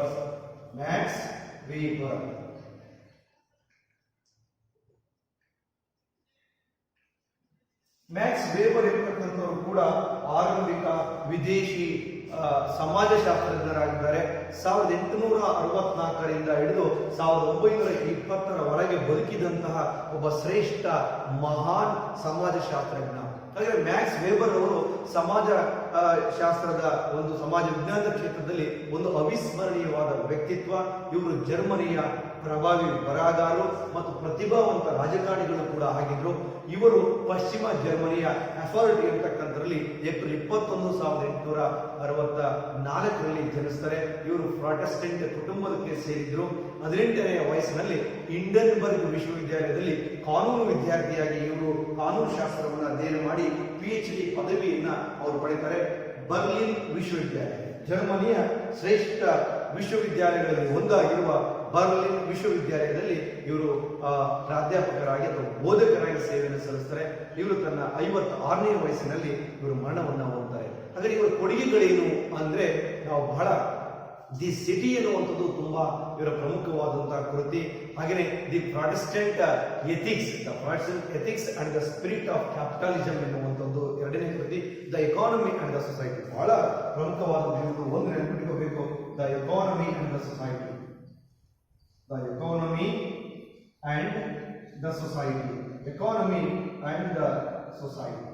S1: ಮ್ಯಾಕ್ಸ್ ವೇಬರ್ ಇರ್ತಕ್ಕಂಥವರು ಕೂಡ ಆರಂಭಿಕ ವಿದೇಶಿ ಸಮಾಜಶಾಸ್ತ್ರಜ್ಞರಾಗಿದ್ದಾರೆ. 1864ರಿಂದ ಹಿಡಿದು 1920ರವರೆಗೆ ಬದುಕಿದಂತಹ ಒಬ್ಬ ಶ್ರೇಷ್ಠ ಮಹಾನ್ ಸಮಾಜಶಾಸ್ತ್ರಜ್ಞ. ಹಾಗೆ ಮ್ಯಾಕ್ಸ್ ವೇಬರ್ ಅವರು ಸಮಾಜ ಶಾಸ್ತ್ರದ ಒಂದು ಸಮಾಜ ವಿಜ್ಞಾನದ ಕ್ಷೇತ್ರದಲ್ಲಿ ಒಂದು ಅವಿಸ್ಮರಣೀಯವಾದ ವ್ಯಕ್ತಿತ್ವ. ಇವರು ಜರ್ಮನಿಯ ಪ್ರಭಾವಿ ಬರಹಗಾರರು ಮತ್ತು ಪ್ರತಿಭಾವಂತ ರಾಜಕಾರಣಿಗಳು ಕೂಡ ಆಗಿದ್ರು. ಇವರು ಪಶ್ಚಿಮ ಜರ್ಮನಿಯ ಎಫರ್ಟ್ ಎಂಬತಕ್ಕಂಥರಲ್ಲಿ ಏಪ್ರಿಲ್ 21, 1864ರಲ್ಲಿ ಜನಿಸ್ತಾರೆ. ಇವರು ಪ್ರಾಟೆಸ್ಟೆಂಟ್ ಕುಟುಂಬಕ್ಕೆ ಸೇರಿದ್ರು. 18ನೇ ವಯಸ್ಸಿನಲ್ಲಿ ಹಿಂಡೆನ್ಬರ್ಗ್ ವಿಶ್ವವಿದ್ಯಾಲಯದಲ್ಲಿ ಕಾನೂನು ವಿದ್ಯಾರ್ಥಿಯಾಗಿ ಇವರು ಕಾನೂನು ಶಾಸ್ತ್ರವನ್ನು ಅಧ್ಯಯನ ಮಾಡಿ PhD ಪದವಿಯನ್ನ ಅವರು ಪಡೆಯುತ್ತಾರೆ. ಬರ್ಲಿನ್ ವಿಶ್ವವಿದ್ಯಾಲಯ, ಜರ್ಮನಿಯ ಶ್ರೇಷ್ಠ ವಿಶ್ವವಿದ್ಯಾಲಯಗಳಲ್ಲಿ ಒಂದಾಗಿರುವ ಬರ್ಲಿನ್ ವಿಶ್ವವಿದ್ಯಾಲಯದಲ್ಲಿ ಇವರು ಪ್ರಾಧ್ಯಾಪಕರಾಗಿ ಅಥವಾ ಬೋಧಕರಾಗಿ ಸೇವೆಯನ್ನು ಸಲ್ಲಿಸ್ತಾರೆ. ಇವರು ತನ್ನ 56ನೇ ವಯಸ್ಸಿನಲ್ಲಿ ಇವರು ಮರಣವನ್ನು ಹೊಂದುತ್ತಾರೆ. ಹಾಗಾಗಿ ಇವರ ಕೊಡುಗೆಗಳೇನು ಅಂದ್ರೆ, ನಾವು ಬಹಳ ದಿ ಸಿಟಿ ಎನ್ನುವಂಥದ್ದು ತುಂಬಾ ಇವರ ಪ್ರಮುಖವಾದಂತಹ ಕೃತಿ. ಹಾಗೆಯೇ the protestant ethics and the spirit of capitalism ಎನ್ನುವಂಥದ್ದು ಎರಡನೇ ಕೃತಿ. The economy and the society ಬಹಳ ಪ್ರಮುಖವಾದ ಇವರು ಒಂದು ನೆನಪಿಟ್ಕೋಬೇಕು. The economy and the society, the economy and the society, economy and the society.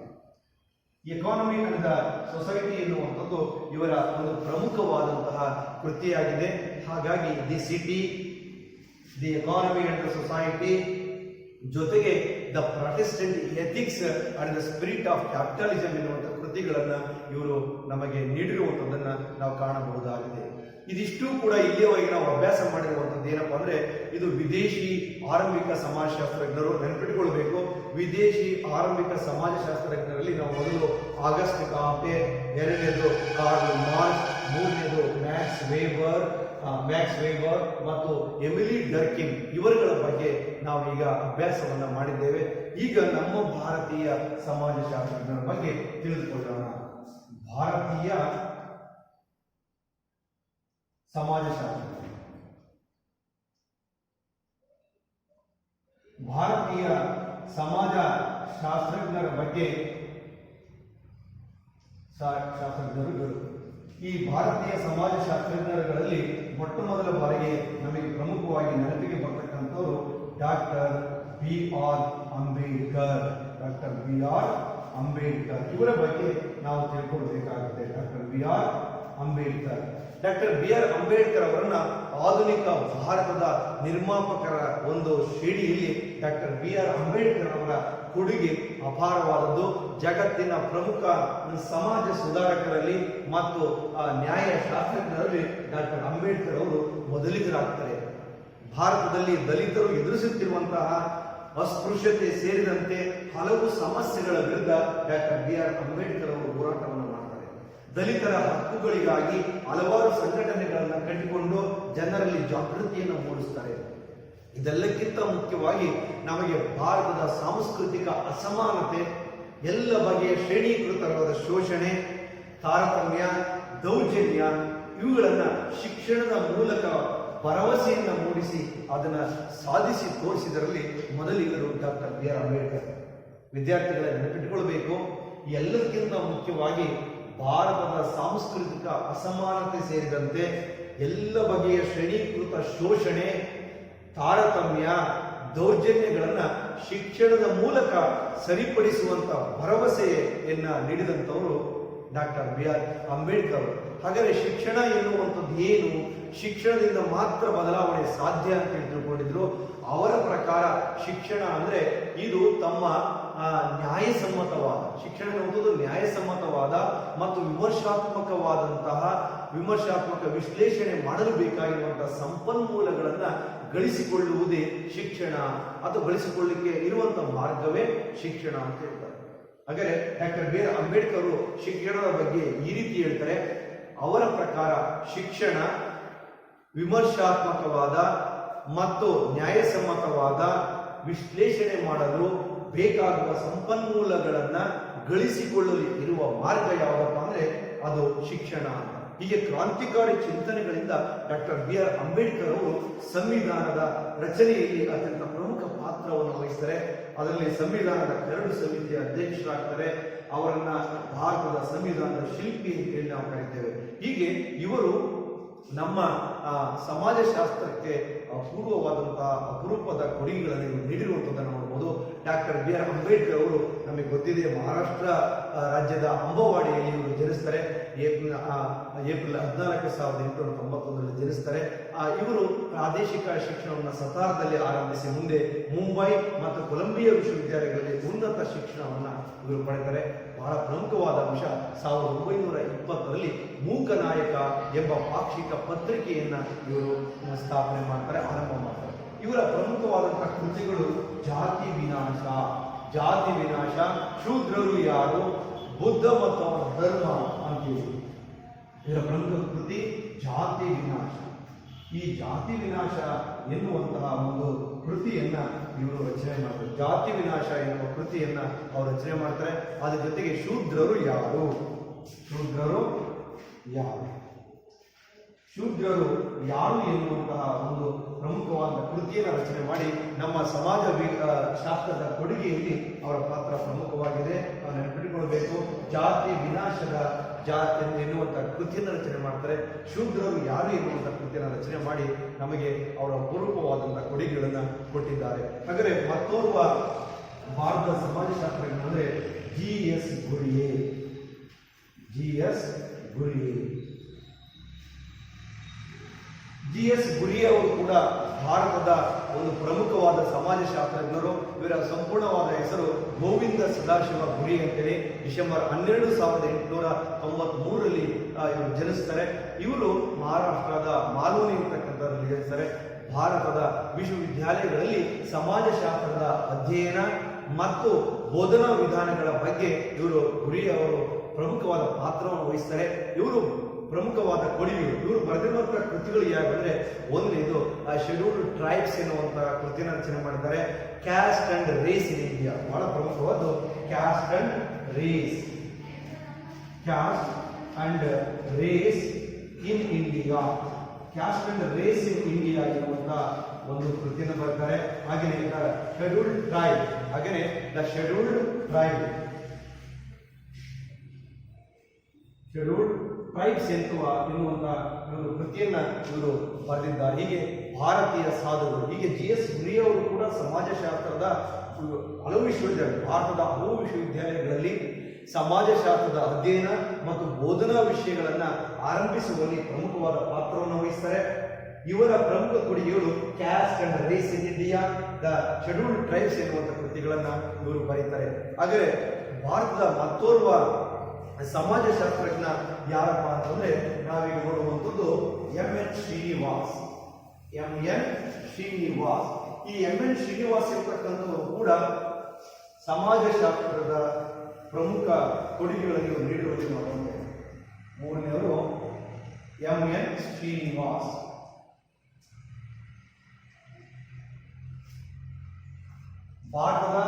S1: Economy and the society ಎನ್ನುವಂಥದ್ದು ಇವರ ಒಂದು ಪ್ರಮುಖವಾದಂತಹ ಕೃತಿಯಾಗಿದೆ. ಹಾಗಾಗಿ the city, the economy and the society ಜೊತೆಗೆ the protestant ethics and the spirit of capitalism ಎನ್ನುವಂಥ ಕೃತಿಗಳನ್ನ ಇವರು ನಮಗೆ ನೀಡಿರುವಂಥದ್ದನ್ನ ನಾವು ಕಾಣಬಹುದಾಗಿದೆ. ಇದಿಷ್ಟು ಕೂಡ ಇಲ್ಲಿಯವರೆಗೆ ನಾವು ಅಭ್ಯಾಸ ಮಾಡಿರುವಂಥದ್ದು ಏನಪ್ಪಾ ಅಂದ್ರೆ, ಇದು ವಿದೇಶಿ ಆರಂಭಿಕ ಸಮಾಜಶಾಸ್ತ್ರಜ್ಞರು. ನೆನಪಿಟ್ಟುಕೊಳ್ಬೇಕು, ವಿದೇಶಿ ಆರಂಭಿಕ ಸಮಾಜಶಾಸ್ತ್ರಜ್ಞರಲ್ಲಿ ನಾವು ಮೊದಲು ಆಗಸ್ಟ್ ಕಾಮ್ಟೆ, ಎರಡನೇದು ಕಾರ್ಲ್ ಮಾರ್ಕ್ಸ್, ಮೂರನೇದು ಮ್ಯಾಕ್ಸ್ ವೇಬರ್ ಮತ್ತು ಎಮಿಲಿ ಡರ್ಕಿಮ್ ಇವರುಗಳ ಬಗ್ಗೆ ನಾವು ಈಗ ಅಭ್ಯಾಸವನ್ನ ಮಾಡಿದ್ದೇವೆ. ಈಗ ನಮ್ಮ ಭಾರತೀಯ ಸಮಾಜಶಾಸ್ತ್ರಜ್ಞರ ಬಗ್ಗೆ ತಿಳಿದುಕೊಳ್ಳೋಣ. ಭಾರತೀಯ ಸಮಾಜಶಾಸ್ತ್ರ, ಭಾರತೀಯ ಸಮಾಜಶಾಸ್ತ್ರಜ್ಞರ ಬಗ್ಗೆ ಶಾಸ್ತ್ರಜ್ಞರು. ಈ ಭಾರತೀಯ ಸಮಾಜಶಾಸ್ತ್ರಜ್ಞರುಗಳಲ್ಲಿ ಮೊಟ್ಟ ಮೊದಲ ಬಾರಿಗೆ ನಮಗೆ ಪ್ರಮುಖವಾಗಿ ನೆನಪಿಗೆ ಬರ್ತಕ್ಕಂಥವರು ಡಾಕ್ಟರ್ ಬಿ ಆರ್ ಅಂಬೇಡ್ಕರ್. ಇವರ ಬಗ್ಗೆ ನಾವು ತಿಳ್ಕೊಳ್ಬೇಕಾಗುತ್ತೆ. ಡಾಕ್ಟರ್ ಬಿ ಆರ್ ಅಂಬೇಡ್ಕರ್ ಅವರನ್ನ ಆಧುನಿಕ ಭಾರತದ ನಿರ್ಮಾಪಕರ ಒಂದು ಶ್ರೇಣಿಯಲ್ಲಿ ಡಾಕ್ಟರ್ ಬಿ ಆರ್ ಅಂಬೇಡ್ಕರ್ ಅವರ ಕೊಡುಗೆ ಅಪಾರವಾದದ್ದು. ಜಗತ್ತಿನ ಪ್ರಮುಖ ಸಮಾಜ ಸುಧಾರಕರಲ್ಲಿ ಮತ್ತು ನ್ಯಾಯಶಾಸ್ತ್ರಜ್ಞರಲ್ಲಿ ಡಾಕ್ಟರ್ ಅಂಬೇಡ್ಕರ್ ಅವರು ಮೊದಲಿಗರಾಗ್ತಾರೆ. ಭಾರತದಲ್ಲಿ ದಲಿತರು ಎದುರಿಸುತ್ತಿರುವಂತಹ ಅಸ್ಪೃಶ್ಯತೆ ಸೇರಿದಂತೆ ಹಲವು ಸಮಸ್ಯೆಗಳ ವಿರುದ್ಧ ಡಾಕ್ಟರ್ ಬಿ.ಆರ್. ಅಂಬೇಡ್ಕರ್ ಅವರು ಹೋರಾಟವನ್ನು ಮಾಡ್ತಾರೆ. ದಲಿತರ ಹಕ್ಕುಗಳಿಗಾಗಿ ಹಲವಾರು ಸಂಘಟನೆಗಳನ್ನು ಕಟ್ಟಿಕೊಂಡು ಜನರಲ್ಲಿ ಜಾಗೃತಿಯನ್ನು ಮೂಡಿಸ್ತಾರೆ. ಇದೆಲ್ಲಕ್ಕಿಂತ ಮುಖ್ಯವಾಗಿ ನಮಗೆ ಭಾರತದ ಸಾಂಸ್ಕೃತಿಕ ಅಸಮಾನತೆ, ಎಲ್ಲ ಬಗೆಯ ಶ್ರೇಣೀಕೃತವಾದ ಶೋಷಣೆ, ತಾರತಮ್ಯ, ದೌರ್ಜನ್ಯ ಇವುಗಳನ್ನ ಶಿಕ್ಷಣದ ಮೂಲಕ ಭರವಸೆಯನ್ನು ಮೂಡಿಸಿ ಅದನ್ನು ಸಾಧಿಸಿ ತೋರಿಸಿದರಲ್ಲಿ ಮೊದಲಿಗರು ಡಾಕ್ಟರ್ ಬಿ.ಆರ್. ಅಂಬೇಡ್ಕರ್. ವಿದ್ಯಾರ್ಥಿಗಳ ನೆನಪಿಟ್ಟುಕೊಳ್ಬೇಕು, ಎಲ್ಲಕ್ಕಿಂತ ಮುಖ್ಯವಾಗಿ ಭಾರತದ ಸಾಂಸ್ಕೃತಿಕ ಅಸಮಾನತೆ ಸೇರಿದಂತೆ ಎಲ್ಲ ಬಗೆಯ ಶ್ರೇಣೀಕೃತ ಶೋಷಣೆ, ತಾರತಮ್ಯ, ದೌರ್ಜನ್ಯಗಳನ್ನ ಶಿಕ್ಷಣದ ಮೂಲಕ ಸರಿಪಡಿಸುವಂತ ಭರವಸೆಯನ್ನ ನೀಡಿದಂಥವರು ಡಾಕ್ಟರ್ ಬಿ.ಆರ್. ಅಂಬೇಡ್ಕರ್. ಹಾಗಾದರೆ ಶಿಕ್ಷಣ ಎನ್ನುವಂಥದ್ದು ಏನು, ಶಿಕ್ಷಣದಿಂದ ಮಾತ್ರ ಬದಲಾವಣೆ ಸಾಧ್ಯ ಅಂತ ತಿಳ್ಕೊಂಡಿದ್ರು. ಅವರ ಪ್ರಕಾರ ಶಿಕ್ಷಣ ಅಂದ್ರೆ ಇದು ತಮ್ಮ ನ್ಯಾಯಸಮ್ಮತವಾದ ಶಿಕ್ಷಣ ಎನ್ನುವಂಥದ್ದು ನ್ಯಾಯಸಮ್ಮತವಾದ ಮತ್ತು ವಿಮರ್ಶಾತ್ಮಕ ವಿಶ್ಲೇಷಣೆ ಮಾಡಲು ಬೇಕಾಗಿರುವಂತಹ ಸಂಪನ್ಮೂಲಗಳನ್ನ ಗಳಿಸಿಕೊಳ್ಳುವುದೇ ಶಿಕ್ಷಣ, ಅಥವಾ ಗಳಿಸಿಕೊಳ್ಳಲಿಕ್ಕೆ ಇರುವಂತಹ ಮಾರ್ಗವೇ ಶಿಕ್ಷಣ ಅಂತ ಹೇಳ್ತಾರೆ. ಹಾಗಾದರೆ ಡಾಕ್ಟರ್ ಬಿ.ಆರ್. ಅಂಬೇಡ್ಕರ್ ಅವರು ಶಿಕ್ಷಣದ ಬಗ್ಗೆ ಈ ರೀತಿ ಹೇಳ್ತಾರೆ. ಅವರ ಪ್ರಕಾರ ಶಿಕ್ಷಣ ವಿಮರ್ಶಾತ್ಮಕವಾದ ಮತ್ತು ನ್ಯಾಯಸಮ್ಮತವಾದ ವಿಶ್ಲೇಷಣೆ ಮಾಡಲು ಬೇಕಾಗುವ ಸಂಪನ್ಮೂಲಗಳನ್ನ ಗಳಿಸಿಕೊಳ್ಳಲು ಇರುವ ಮಾರ್ಗ ಯಾವುದಪ್ಪ ಅಂದ್ರೆ ಅದು ಶಿಕ್ಷಣ ಅಂತ. ಹೀಗೆ ಕ್ರಾಂತಿಕಾರಿ ಚಿಂತನೆಗಳಿಂದ ಡಾಕ್ಟರ್ ಬಿ.ಆರ್. ಅಂಬೇಡ್ಕರ್ ಅವರು ಸಂವಿಧಾನದ ರಚನೆಯಲ್ಲಿ ಅತ್ಯಂತ ಪ್ರಮುಖ ಪಾತ್ರವನ್ನು ವಹಿಸ್ತಾರೆ. ಅದರಲ್ಲಿ ಸಂವಿಧಾನದ ಕರಡು ಸಮಿತಿಯ ಅಧ್ಯಕ್ಷರಾಗ್ತಾರೆ. ಅವರನ್ನ ಭಾರತದ ಸಂವಿಧಾನದ ಶಿಲ್ಪಿ ಅಂತ ಹೇಳಿ ನಾವು ಕರೀತೇವೆ. ಹೀಗೆ ಇವರು ನಮ್ಮ ಸಮಾಜಶಾಸ್ತ್ರಕ್ಕೆ ಅಪೂರ್ವವಾದಂತಹ ಅಪರೂಪದ ಕೊಡುಗೆಗಳನ್ನು ನೀಡಿರುವಂಥದ್ದನ್ನು ನೋಡಬಹುದು. Doctor B R. ಅಂಬೇಡ್ಕರ್ ಅವರು ನಮಗೆ ಗೊತ್ತಿದೆ, ಮಹಾರಾಷ್ಟ್ರ ರಾಜ್ಯದ ಅಂಬವಾಡಿಯಲ್ಲಿ ಇವರು ಜನಿಸ್ತಾರೆ. ಏಪ್ರಿಲ್ 14, 1891 ಜನಿಸ್ತಾರೆ. ಇವರು ಪ್ರಾದೇಶಿಕ ಶಿಕ್ಷಣವನ್ನು ಸತಾರದಲ್ಲಿ ಆರಂಭಿಸಿ ಮುಂದೆ ಮುಂಬೈ ಮತ್ತು ಕೊಲಂಬಿಯಾ ವಿಶ್ವವಿದ್ಯಾಲಯಗಳಲ್ಲಿ ಉನ್ನತ ಶಿಕ್ಷಣವನ್ನು ಇವರು ಪಡೆದರೆ. ಬಹಳ ಪ್ರಮುಖವಾದ ಅಂಶ 1920ರಲ್ಲಿ ಮೂಕನಾಯಕ ಎಂಬ ಪಾಕ್ಷಿಕ ಪತ್ರಿಕೆಯನ್ನ ಇವರು ಸ್ಥಾಪನೆ ಮಾಡ್ತಾರೆ, ಆರಂಭ ಮಾಡ್ತಾರೆ. ಇವರ ಪ್ರಮುಖವಾದಂತಹ ಕೃತಿಗಳು ಜಾತಿ ವಿನಾಶ, ಶೂದ್ರರು ಯಾರು, ಬುದ್ಧ ಮತ್ತು ಅವರ ಧರ್ಮ ಅಂತೀವಿ. ಇವರ ಪ್ರಮುಖ ಕೃತಿ ಜಾತಿ ವಿನಾಶ. ಈ ಜಾತಿ ವಿನಾಶ ಎನ್ನುವಂತಹ ಒಂದು ಕೃತಿಯನ್ನ ಇವರು ರಚನೆ ಮಾಡ್ತಾರೆ. ಜಾತಿ ವಿನಾಶ ಎನ್ನುವ ಕೃತಿಯನ್ನ ಅವರು ರಚನೆ ಮಾಡ್ತಾರೆ. ಅದ್ರ ಜೊತೆಗೆ ಶೂದ್ರರು ಯಾರು ಎನ್ನುವಂತಹ ಒಂದು ಪ್ರಮುಖವಾದ ಕೃತಿಯನ್ನು ರಚನೆ ಮಾಡಿ ನಮ್ಮ ಸಮಾಜ ಶಾಸ್ತ್ರದ ಕೊಡುಗೆಯಲ್ಲಿ ಅವರ ಪಾತ್ರ ಪ್ರಮುಖವಾಗಿದೆ. ನಾವು ನೆನಪಿಟ್ಟುಕೊಳ್ಬೇಕು. ಜಾತಿ ವಿನಾಶದ ಎನ್ನುವಂತಹ ಕೃತಿಯನ್ನು ರಚನೆ ಮಾಡ್ತಾರೆ. ಶೂದ್ರರು ಯಾರು ಎನ್ನುವಂತಹ ಕೃತಿಯನ್ನು ರಚನೆ ಮಾಡಿ ನಮಗೆ ಅವರ ಅಪರೂಪವಾದಂತಹ ಕೊಡುಗೆಗಳನ್ನು ಕೊಟ್ಟಿದ್ದಾರೆ. ಹಾಗಾದರೆ ಮತ್ತೋರ್ವ ಭಾರತದ ಸಮಾಜಶಾಸ್ತ್ರಜ್ಞ ಅಂದರೆ ಜಿ.ಎಸ್. ಗುರಿಯೆ. ಜಿ.ಎಸ್. ಗುರಿಯೆ ಅವರು ಕೂಡ ಭಾರತದ ಒಂದು ಪ್ರಮುಖವಾದ ಸಮಾಜಶಾಸ್ತ್ರಜ್ಞರು. ಇವರ ಸಂಪೂರ್ಣವಾದ ಹೆಸರು ಗೋವಿಂದ ಸದಾಶಿವ ಗುರಿ ಅಂತೇಳಿ. ಡಿಸೆಂಬರ್ 12, 1893ರಲ್ಲಿ ಇವರು ಜನಿಸ್ತಾರೆ. ಇವರು ಮಹಾರಾಷ್ಟ್ರದ ಮಾಲೂನಿ ಅಂತಕ್ಕಂಥದ್ರಲ್ಲಿ ಜನಿಸ್ತಾರೆ. ಭಾರತದ ವಿಶ್ವವಿದ್ಯಾಲಯಗಳಲ್ಲಿ ಸಮಾಜಶಾಸ್ತ್ರದ ಅಧ್ಯಯನ ಮತ್ತು ಬೋಧನಾ ವಿಧಾನಗಳ ಬಗ್ಗೆ ಇವರು ಗುರಿ ಅವರು ಪ್ರಮುಖವಾದ ಪಾತ್ರವನ್ನು ವಹಿಸ್ತಾರೆ. ಇವರು ಪ್ರಮುಖವಾದ ಕೊಡುಗೆಗಳು, ಇವರು ಬರೆದಿರುವಂತಹ ಕೃತಿಗಳು ಯಾವಂದ್ರೆ, ಒಂದನೇದು ಶೆಡ್ಯೂಲ್ಡ್ ಟ್ರೈಬ್ಸ್ ಎನ್ನುವಂತಹ ಕೃತಿಯನ್ನು ರಚನೆ ಮಾಡಿದ್ದಾರೆ. Caste and race in India, ಬಹಳ ಪ್ರಮುಖವಾದ caste and race in India. Caste and race in India ಎನ್ನುವಂತಹ ಒಂದು ಕೃತಿಯನ್ನು ಬರೆದಿದ್ದಾರೆ. ಹಾಗೆಯೇ ಶೆಡ್ಯೂಲ್ಡ್ ಟ್ರೈಬ್, ಹಾಗೆಯೇ ದ ಶೆಡ್ಯೂಲ್ಡ್ ಟ್ರೈಬ್ಸ್ ಎನ್ನುವಂತಹ ಒಂದು ಕೃತಿಯನ್ನ ಇವರು ಬರೆದಿದ್ದಾರೆ. ಹೀಗೆ ಭಾರತೀಯ ಸಾಧುಗಳು, ಹೀಗೆ ಜಿ.ಎಸ್. ಗುರಿಯೆ ಅವರು ಕೂಡ ಸಮಾಜಶಾಸ್ತ್ರದ ಹಲವು ವಿಶ್ವವಿದ್ಯಾಲಯ, ಭಾರತದ ಹಲವು ವಿಶ್ವವಿದ್ಯಾಲಯಗಳಲ್ಲಿ ಸಮಾಜಶಾಸ್ತ್ರದ ಅಧ್ಯಯನ ಮತ್ತು ಬೋಧನಾ ವಿಷಯಗಳನ್ನ ಆರಂಭಿಸುವಲ್ಲಿ ಪ್ರಮುಖವಾದ ಪಾತ್ರವನ್ನು ವಹಿಸ್ತಾರೆ. ಇವರ ಪ್ರಮುಖ ಕೊಡುಗೆಗಳು caste and race in India, the scheduled tribes ಎನ್ನುವಂತಹ ಕೃತಿಗಳನ್ನ ಇವರು ಬರೀತಾರೆ. ಹಾಗೆ ಭಾರತದ ಮತ್ತೋರ್ವ ಸಮಾಜಶಾಸ್ತ್ರಜ್ಞ ಯಾರಪ್ಪ ಅಂತಂದ್ರೆ ನಾವೀಗ ನೋಡುವಂಥದ್ದು ಎಂ.ಎನ್. ಶ್ರೀನಿವಾಸ್. ಎಂ.ಎನ್. ಶ್ರೀನಿವಾಸ್. ಈ ಎಂ.ಎನ್. ಶ್ರೀನಿವಾಸ್ ಇರ್ತಕ್ಕಂಥವರು ಕೂಡ ಸಮಾಜಶಾಸ್ತ್ರದ ಪ್ರಮುಖ ಕೊಡುಗೆಗಳನ್ನು ನೀಡುವುದನ್ನು ನಾವು ನೋಡ್ತೇವೆ. ಮೂರನೆಯವರು ಎಂ.ಎನ್. ಶ್ರೀನಿವಾಸ್. ಭಾರತದ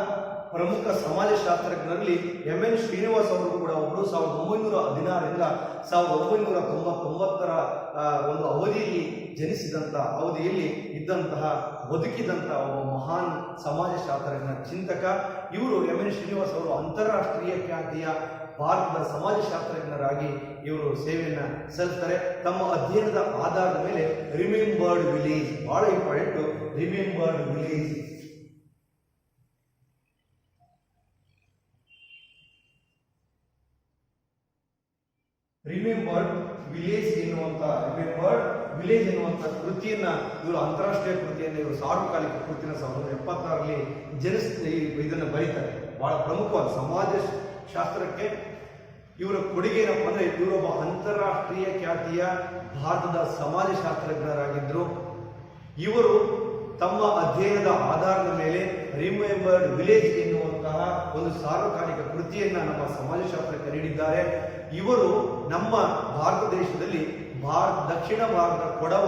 S1: ಪ್ರಮುಖ ಸಮಾಜಶಾಸ್ತ್ರಜ್ಞರಲ್ಲಿ ಎಂ.ಎನ್. ಶ್ರೀನಿವಾಸ್ ಅವರು ಕೂಡ ಒಬ್ಬರು 1916ರಿಂದ 1999 ಒಂದು ಅವಧಿಯಲ್ಲಿ ಜನಿಸಿದಂಥ ಅವಧಿಯಲ್ಲಿ ಇದ್ದಂತಹ ಬದುಕಿದಂತಹ ಒಬ್ಬ ಮಹಾನ್ ಸಮಾಜಶಾಸ್ತ್ರಜ್ಞ ಚಿಂತಕ ಇವರು. ಎಂ.ಎನ್. ಶ್ರೀನಿವಾಸ್ ಅವರು ಅಂತಾರಾಷ್ಟ್ರೀಯ ಖ್ಯಾತಿಯ ಭಾರತದ ಸಮಾಜಶಾಸ್ತ್ರಜ್ಞರಾಗಿ ಇವರು ಸೇವೆಯನ್ನು ಸಲ್ಲಿಸ್ತಾರೆ. ತಮ್ಮ ಅಧ್ಯಯನದ ಆಧಾರದ ಮೇಲೆ ರಿಮೆಂಬರ್ಡ್ ವಿಲೇಜ್, ಬಹಳ ಇಂಪಾರ್ಟೆಂಟ್, ರಿಮೆಂಬರ್ಡ್ ವಿಲೇಜ್ ಎನ್ನುವಂತ ಕೃತಿಯನ್ನ ಇವರು ಅಂತಾರಾಷ್ಟ್ರೀಯ ಕೃತಿಯನ್ನ ಇವರು ಸಾರ್ವಕಾಲಿಕ ಕೃತಿನ 1976ರಲ್ಲಿ ಇದನ್ನು ಬರೀತಾರೆ. ಬಹಳ ಪ್ರಮುಖವಾದ ಸಮಾಜಶಾಸ್ತ್ರಕ್ಕೆ ಇವರ ಕೊಡುಗೆ ಏನಪ್ಪ ಅಂದ್ರೆ ಇವರೊಬ್ಬ ಅಂತಾರಾಷ್ಟ್ರೀಯ ಖ್ಯಾತಿಯ ಭಾರತದ ಸಮಾಜಶಾಸ್ತ್ರಜ್ಞರಾಗಿದ್ದರು. ಇವರು ತಮ್ಮ ಅಧ್ಯಯನದ ಆಧಾರದ ಮೇಲೆ ರಿಮೆಂಬರ್ಡ್ ವಿಲೇಜ್ ಎನ್ನುವಂತಹ ಒಂದು ಸಾರ್ವಕಾಲಿಕ ಕೃತಿಯನ್ನ ನಮ್ಮ ಸಮಾಜಶಾಸ್ತ್ರಕ್ಕೆ ನೀಡಿದ್ದಾರೆ. ಇವರು ನಮ್ಮ ಭಾರತ ದೇಶದಲ್ಲಿ ದಕ್ಷಿಣ ಭಾರತ ಕೊಡವ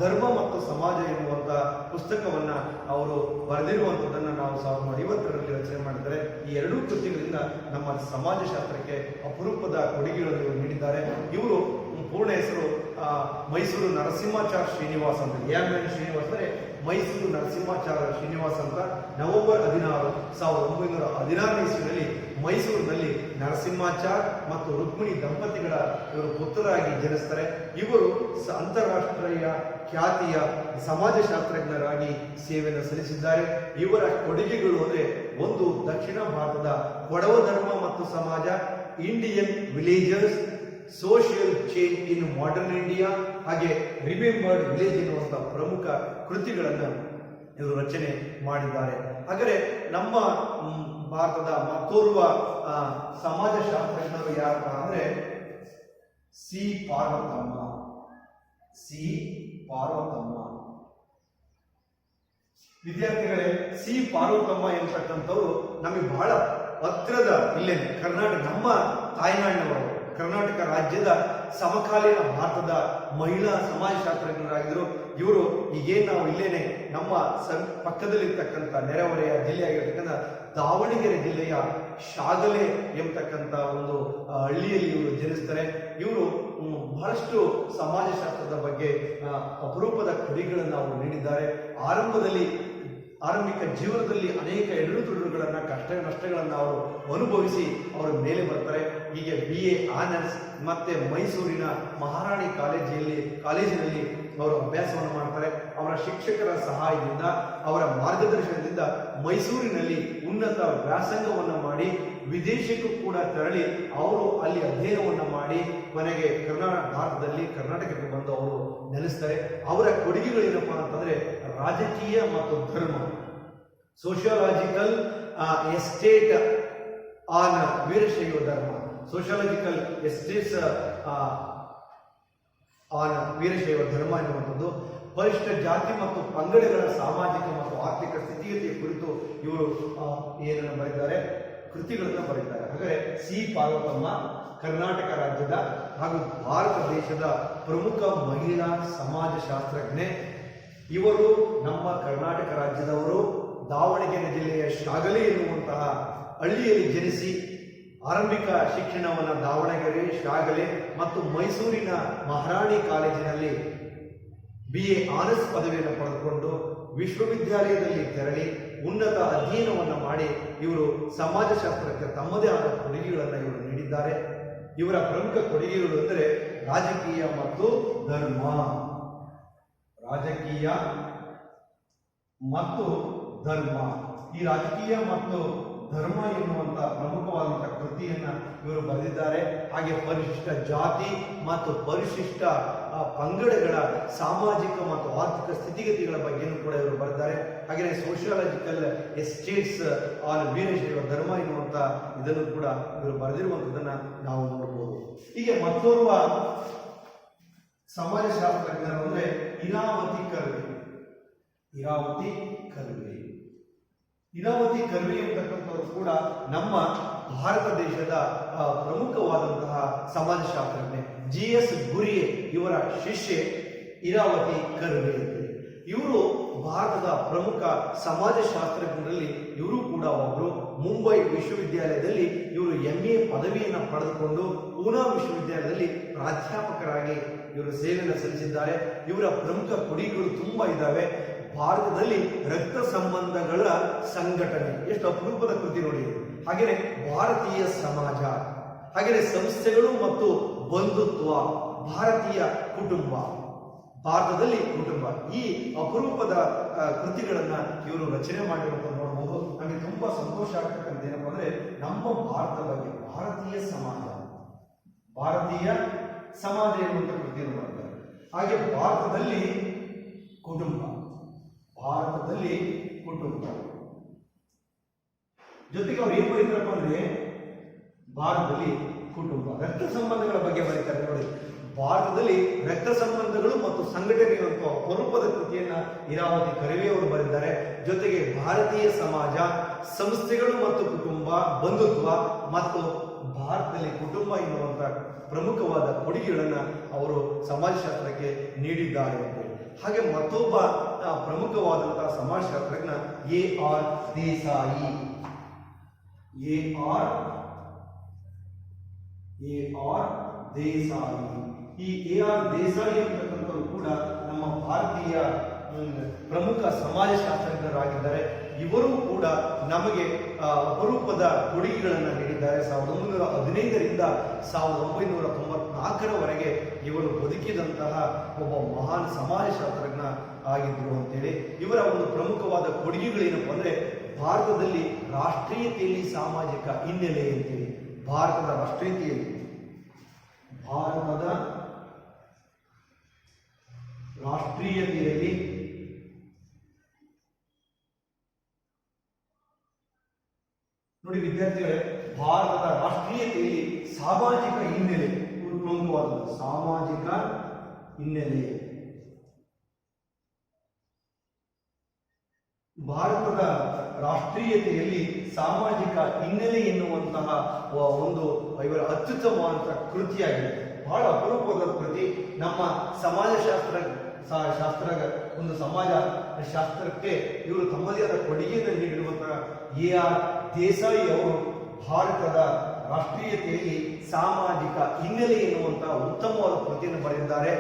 S1: ಧರ್ಮ ಮತ್ತು ಸಮಾಜ ಎನ್ನುವಂತಹ ಪುಸ್ತಕವನ್ನ ಅವರು ಬರೆದಿರುವಂಥದ್ದನ್ನು ನಾವು 1952ರಲ್ಲಿ ರಚನೆ ಮಾಡಿದ್ದಾರೆ. ಈ ಎರಡೂ ಕೃತಿಗಳಿಂದ ನಮ್ಮ ಸಮಾಜಶಾಸ್ತ್ರಕ್ಕೆ ಅಪರೂಪದ ಕೊಡುಗೆಗಳನ್ನು ಇವರು ನೀಡಿದ್ದಾರೆ. ಇವರು ಪೂರ್ಣ ಹೆಸರು ಮೈಸೂರು ನರಸಿಂಹಾಚಾರ್ಯ ಶ್ರೀನಿವಾಸ್ ಅಂತ. ಎಂ.ಎನ್. ಶ್ರೀನಿವಾಸ್ ಅಂದರೆ ಮೈಸೂರು ನರಸಿಂಹಾಚಾರ್ಯ ಶ್ರೀನಿವಾಸ್ ಅಂತ. ನವೆಂಬರ್ 16, 1916ನೇ ಇಸ್ವಿಯಲ್ಲಿ ಮೈಸೂರಿನಲ್ಲಿ ನರಸಿಂಹಾಚಾರ್ ಮತ್ತು ರುಕ್ಮಿಣಿ ದಂಪತಿಗಳ ಇವರು ಪುತ್ರರಾಗಿ ಜನಿಸ್ತಾರೆ. ಇವರು ಅಂತಾರಾಷ್ಟ್ರೀಯ ಖ್ಯಾತಿಯ ಸಮಾಜಶಾಸ್ತ್ರಜ್ಞರಾಗಿ ಸೇವೆಯನ್ನು ಸಲ್ಲಿಸಿದ್ದಾರೆ. ಇವರ ಕೊಡುಗೆಗಳು ಅಂದರೆ ಒಂದು ದಕ್ಷಿಣ ಭಾರತದ ಕೊಡವ ಧರ್ಮ ಮತ್ತು ಸಮಾಜ, Indian villagers, social change in modern India, ಹಾಗೆ ರಿಮೆಂಬರ್ಡ್ ವಿಲೇಜ್ ಎನ್ನುವಂಥ ಪ್ರಮುಖ ಕೃತಿಗಳನ್ನು ಇವರು ರಚನೆ ಮಾಡಿದ್ದಾರೆ. ಹಾಗಾದರೆ ನಮ್ಮ ಭಾರತದ ಮತ್ತೋರ್ವ ಸಮಾಜಶಾಸ್ತ್ರಜ್ಞರು ಯಾರಪ್ಪ ಅಂದ್ರೆ ಸಿ ಪಾರ್ವತಮ್ಮ. ವಿದ್ಯಾರ್ಥಿಗಳೇ, ಸಿ ಪಾರ್ವತಮ್ಮ ಎಂಬತಕ್ಕಂಥವ್ರು ನಮಗೆ ಬಹಳ ಹತ್ತಿರದ ಇಲ್ಲೇ ಕರ್ನಾಟಕ, ನಮ್ಮ ತಾಯ್ನಾಡಿನವರು, ಕರ್ನಾಟಕ ರಾಜ್ಯದ ಸಮಕಾಲೀನ ಭಾರತದ ಮಹಿಳಾ ಸಮಾಜಶಾಸ್ತ್ರಜ್ಞರಾಗಿದ್ದರು. ಇವರು ಈಗೇನು ನಾವು ಇಲ್ಲೇನೆ ನಮ್ಮ ಪಕ್ಕದಲ್ಲಿರ್ತಕ್ಕಂಥ ನೆರೆಹೊರೆಯ ಜಿಲ್ಲೆಯಾಗಿರ್ತಕ್ಕಂಥ ದಾವಣಗೆರೆ ಜಿಲ್ಲೆಯ ಶಾಗಲೆ ಎಂಬತಕ್ಕಂಥ ಒಂದು ಹಳ್ಳಿಯಲ್ಲಿ ಇವರು ಜನಿಸ್ತಾರೆ. ಇವರು ಬಹಳಷ್ಟು ಸಮಾಜಶಾಸ್ತ್ರದ ಬಗ್ಗೆ ಅಪರೂಪದ ಕೊಡುಗೆಗಳನ್ನು ಅವರು ನೀಡಿದ್ದಾರೆ. ಆರಂಭಿಕ ಜೀವನದಲ್ಲಿ ಅನೇಕ ಎಡರುತೊಡರುಗಳನ್ನು, ಕಷ್ಟ ನಷ್ಟಗಳನ್ನು ಅವರು ಅನುಭವಿಸಿ ಅವರು ಮೇಲೆ ಬರ್ತಾರೆ. ಹೀಗೆ BA ಆನರ್ಸ್ ಮತ್ತೆ ಮೈಸೂರಿನ ಮಹಾರಾಣಿ ಕಾಲೇಜಿನಲ್ಲಿ ಅವರು ಅಭ್ಯಾಸವನ್ನು ಮಾಡ್ತಾರೆ. ಅವರ ಶಿಕ್ಷಕರ ಸಹಾಯದಿಂದ, ಅವರ ಮಾರ್ಗದರ್ಶನದಿಂದ ಮೈಸೂರಿನಲ್ಲಿ ಉನ್ನತ ವ್ಯಾಸಂಗವನ್ನು ಮಾಡಿ ವಿದೇಶಕ್ಕೂ ಕೂಡ ತೆರಳಿ ಅವರು ಅಲ್ಲಿ ಅಧ್ಯಯನವನ್ನು ಮಾಡಿ ಕೊನೆಗೆ ಭಾರತದಲ್ಲಿ ಕರ್ನಾಟಕಕ್ಕೆ ಬಂದು ಅವರು ನೆಲೆಸ್ತಾರೆ. ಅವರ ಕೊಡುಗೆಗಳು ಏನಪ್ಪಾ ಅಂತಂದ್ರೆ ರಾಜಕೀಯ ಮತ್ತು ಧರ್ಮ, ಸೋಷಿಯಾಲಜಿಕಲ್ ಎಸ್ಟೇಟ್ ಆನ್ ವೀರಶೈವ ಧರ್ಮ, ಸೋಷಿಯಾಲಜಿಕಲ್ ಎಸ್ಟೇಟ್ಸ್ ಆನ್ ವೀರಶೈವ ಧರ್ಮ ಎನ್ನುವಂಥದ್ದು, ಪರಿಷ್ಠ ಜಾತಿ ಮತ್ತು ಪಂಗಡಗಳ ಸಾಮಾಜಿಕ ಮತ್ತು ಆರ್ಥಿಕ ಸ್ಥಿತಿಗತಿಯ ಕುರಿತು ಇವರು ಏನನ್ನು ಬರೆದಿದ್ದಾರೆ, ಕೃತಿಗಳನ್ನು ಬರೆದಿದ್ದಾರೆ. ಹಾಗಾದರೆ ಸಿ ಪಾರ್ವತಮ್ಮ ಕರ್ನಾಟಕ ರಾಜ್ಯದ ಹಾಗೂ ಭಾರತ ದೇಶದ ಪ್ರಮುಖ ಮಹಿಳಾ ಸಮಾಜಶಾಸ್ತ್ರಜ್ಞೆ. ಇವರು ನಮ್ಮ ಕರ್ನಾಟಕ ರಾಜ್ಯದವರು. ದಾವಣಗೆರೆ ಜಿಲ್ಲೆಯ ಶಾಗಲೆ ಎನ್ನುವಂತಹ ಹಳ್ಳಿಯಲ್ಲಿ ಜನಿಸಿ ಆರಂಭಿಕ ಶಿಕ್ಷಣವನ್ನು ದಾವಣಗೆರೆ, ಶಾಗಲೆ ಮತ್ತು ಮೈಸೂರಿನ ಮಹಾರಾಣಿ ಕಾಲೇಜಿನಲ್ಲಿ BA ಆನರ್ಸ್ ಪದವಿಯನ್ನು ಪಡೆದುಕೊಂಡು ವಿಶ್ವವಿದ್ಯಾಲಯದಲ್ಲಿ ತೆರಳಿ ಉನ್ನತ ಅಧ್ಯಯನವನ್ನು ಮಾಡಿ ಇವರು ಸಮಾಜಶಾಸ್ತ್ರಕ್ಕೆ ತಮ್ಮದೇ ಆದ ಕೊಡುಗೆಗಳನ್ನು ಇವರು ನೀಡಿದ್ದಾರೆ. ಇವರ ಪ್ರಮುಖ ಕೊಡುಗೆಗಳು ಅಂದರೆ ರಾಜಕೀಯ ಮತ್ತು ಧರ್ಮ. ಈ ರಾಜಕೀಯ ಮತ್ತು ಧರ್ಮ ಎನ್ನುವಂತ ಪ್ರಮುಖವಾದಂತಹ ಕೃತಿಯನ್ನ ಇವರು ಬರೆದಿದ್ದಾರೆ. ಹಾಗೆ ಪರಿಶಿಷ್ಟ ಜಾತಿ ಮತ್ತು ಪರಿಶಿಷ್ಟ ಪಂಗಡಗಳ ಸಾಮಾಜಿಕ ಮತ್ತು ಆರ್ಥಿಕ ಸ್ಥಿತಿಗತಿಗಳ ಬಗ್ಗೆಯೂ ಕೂಡ ಇವರು ಬರೆದಿದ್ದಾರೆ. ಹಾಗೆಯೇ ಸೋಷಿಯಾಲಜಿಕಲ್ ಎಸ್ಟೇಟ್ಸ್ ಆನ್ ವೀರಶೈವ ಧರ್ಮ ಎನ್ನುವಂತ ಇದನ್ನು ಕೂಡ ಇವರು ಬರೆದಿರುವಂತದನ್ನ ನಾವು ನೋಡಬಹುದು. ಹೀಗೆ ಮತ್ತೋರ್ವ ಸಮಾಜಶಾಸ್ತ್ರಜ್ಞರು ಅಂದ್ರೆ ಇರಾವತಿ ಕರ್ವೆ. ಇರಾವತಿ ಕರ್ವೆ ಅಂತಕ್ಕಂಥವ್ರು ಕೂಡ ನಮ್ಮ ಭಾರತ ದೇಶದ ಪ್ರಮುಖವಾದಂತಹ ಸಮಾಜಶಾಸ್ತ್ರಜ್ಞೆ. GS ಗುರಿಯೆ ಇವರ ಶಿಷ್ಯೆ ಇರಾವತಿ ಕರ್ವೆ. ಇವರು ಭಾರತದ ಪ್ರಮುಖ ಸಮಾಜಶಾಸ್ತ್ರಜ್ಞರಲ್ಲಿ ಇವರು ಕೂಡ ಒಬ್ಬರು. ಮುಂಬೈ ವಿಶ್ವವಿದ್ಯಾಲಯದಲ್ಲಿ ಇವರು MA ಪದವಿಯನ್ನು ಪಡೆದುಕೊಂಡು ಪೂನಾ ವಿಶ್ವವಿದ್ಯಾಲಯದಲ್ಲಿ ಪ್ರಾಧ್ಯಾಪಕರಾಗಿ ಇವರು ಸೇವೆಯನ್ನು ಸಲ್ಲಿಸಿದ್ದಾರೆ. ಇವರ ಪ್ರಮುಖ ಕೊಡುಗೆಗಳು ತುಂಬಾ ಇದ್ದಾವೆ. ಭಾರತದಲ್ಲಿ ರಕ್ತ ಸಂಬಂಧಗಳ ಸಂಘಟನೆ, ಎಷ್ಟು ಅಪರೂಪದ ಕೃತಿ ನೋಡಿ. ಹಾಗೆಯೇ ಭಾರತೀಯ ಸಮಾಜ, ಹಾಗೆಯೇ ಸಂಸ್ಥೆಗಳು ಮತ್ತು ಬಂಧುತ್ವ, ಭಾರತೀಯ ಕುಟುಂಬ, ಭಾರತದಲ್ಲಿ ಕುಟುಂಬ, ಈ ಅಪರೂಪದ ಕೃತಿಗಳನ್ನ ಇವರು ರಚನೆ ಮಾಡಿರುವಂತ ನೋಡಬಹುದು. ನಮಗೆ ತುಂಬಾ ಸಂತೋಷ ಆಗ್ತಕ್ಕಂಥ ಏನಪ್ಪ ಅಂದ್ರೆ ನಮ್ಮ ಭಾರತದ ಬಗ್ಗೆ ಭಾರತೀಯ ಸಮಾಜ ಎನ್ನುವಂತ ಕೃತಿಯನ್ನು ಮಾಡ್ತಾರೆ. ಹಾಗೆ ಭಾರತದಲ್ಲಿ ಕುಟುಂಬ ಜೊತೆಗೆ ಅವ್ರು ಏನ್ ಬರೀತಾರಪ್ಪ ಅಂದ್ರೆ ಭಾರತದಲ್ಲಿ ಕುಟುಂಬ, ರಕ್ತ ಸಂಬಂಧಗಳ ಬಗ್ಗೆ ಬರೀತಾರೆ ನೋಡಿ. ಭಾರತದಲ್ಲಿ ರಕ್ತ ಸಂಬಂಧಗಳು ಮತ್ತು ಸಂಘಟನೆ ಎನ್ನುವಂಥ ಅಪರೂಪದ ಕೃತಿಯನ್ನ ಇರಾವತಿ ಕರ್ವೆ ಅವರು ಬರೆದಿದ್ದಾರೆ. ಜೊತೆಗೆ ಭಾರತೀಯ ಸಮಾಜ, ಸಂಸ್ಥೆಗಳು ಮತ್ತು ಕುಟುಂಬ, ಬಂಧುತ್ವ ಮತ್ತು ಭಾರತದಲ್ಲಿ ಕುಟುಂಬ ಎನ್ನುವಂತ ಪ್ರಮುಖವಾದ ಕೊಡುಗೆಗಳನ್ನ ಅವರು ಸಮಾಜಶಾಸ್ತ್ರಕ್ಕೆ ನೀಡಿದ್ದಾರೆ ಅಂತ. ಹಾಗೆ ಮತ್ತೊಬ್ಬ ಪ್ರಮುಖವಾದಂತಹ ಸಮಾಜಶಾಸ್ತ್ರಜ್ಞ A.R. ದೇಸಾಯಿ. ಈ A.R. ದೇಸಾಯಿ ಅಂತಕ್ಕಂಥವ್ರು ಕೂಡ ನಮ್ಮ ಭಾರತೀಯ ಪ್ರಮುಖ ಸಮಾಜಶಾಸ್ತ್ರಜ್ಞರಾಗಿದ್ದಾರೆ. ಇವರು ಕೂಡ ನಮಗೆ ಅಪರೂಪದ ಕೊಡುಗೆಗಳನ್ನು ನೀಡಿದ್ದಾರೆ. 1915ರಿಂದ 1994ರವರೆಗೆ ಇವರು ಬದುಕಿದಂತಹ ಒಬ್ಬ ಮಹಾನ್ ಸಮಾಜಶಾಸ್ತ್ರಜ್ಞ ಆಗಿದ್ರು ಅಂತೇಳಿ. ಇವರ ಒಂದು ಪ್ರಮುಖವಾದ ಕೊಡುಗೆಗಳೇನಪ್ಪ ಅಂದ್ರೆ ಭಾರತದಲ್ಲಿ ರಾಷ್ಟ್ರೀಯತೆಯಲ್ಲಿ ಸಾಮಾಜಿಕ ಹಿನ್ನೆಲೆ ಅಂತೇಳಿ. ಭಾರತದ ರಾಷ್ಟ್ರೀಯತೆಯಲ್ಲಿ ನೋಡಿ ವಿದ್ಯಾರ್ಥಿಗಳೇ, ಭಾರತದ ರಾಷ್ಟ್ರೀಯತೆಯಲ್ಲಿ ಸಾಮಾಜಿಕ ಹಿನ್ನೆಲೆ ಪ್ರಮುಖವಾದದ್ದು. ಸಾಮಾಜಿಕ ಹಿನ್ನೆಲೆ, ಭಾರತದ ರಾಷ್ಟ್ರೀಯತೆಯಲ್ಲಿ ಸಾಮಾಜಿಕ ಹಿನ್ನೆಲೆ ಎನ್ನುವಂತಹ ಒಂದು ಇವರ ಅತ್ಯುತ್ತಮವಾದಂತಹ ಕೃತಿಯಾಗಿದೆ. ಬಹಳ ಅಪರೂಪದ ಕೃತಿ. ನಮ್ಮ ಒಂದು ಸಮಾಜ ಶಾಸ್ತ್ರಕ್ಕೆ ಇವರು ತಮ್ಮದೇ ಆದ ಕೊಡುಗೆಯನ್ನು ನೀಡಿರುವಂತಹ A.R. ದೇಸಾಯಿ ಅವರು ಭಾರತದ ರಾಷ್ಟ್ರೀಯತೆಯಲ್ಲಿ ಸಾಮಾಜಿಕ ಹಿನ್ನೆಲೆ ಎನ್ನುವಂತಹ ಉತ್ತಮವಾದ ಕೃತಿಯನ್ನು ಬರೆದಿದ್ದಾರೆ.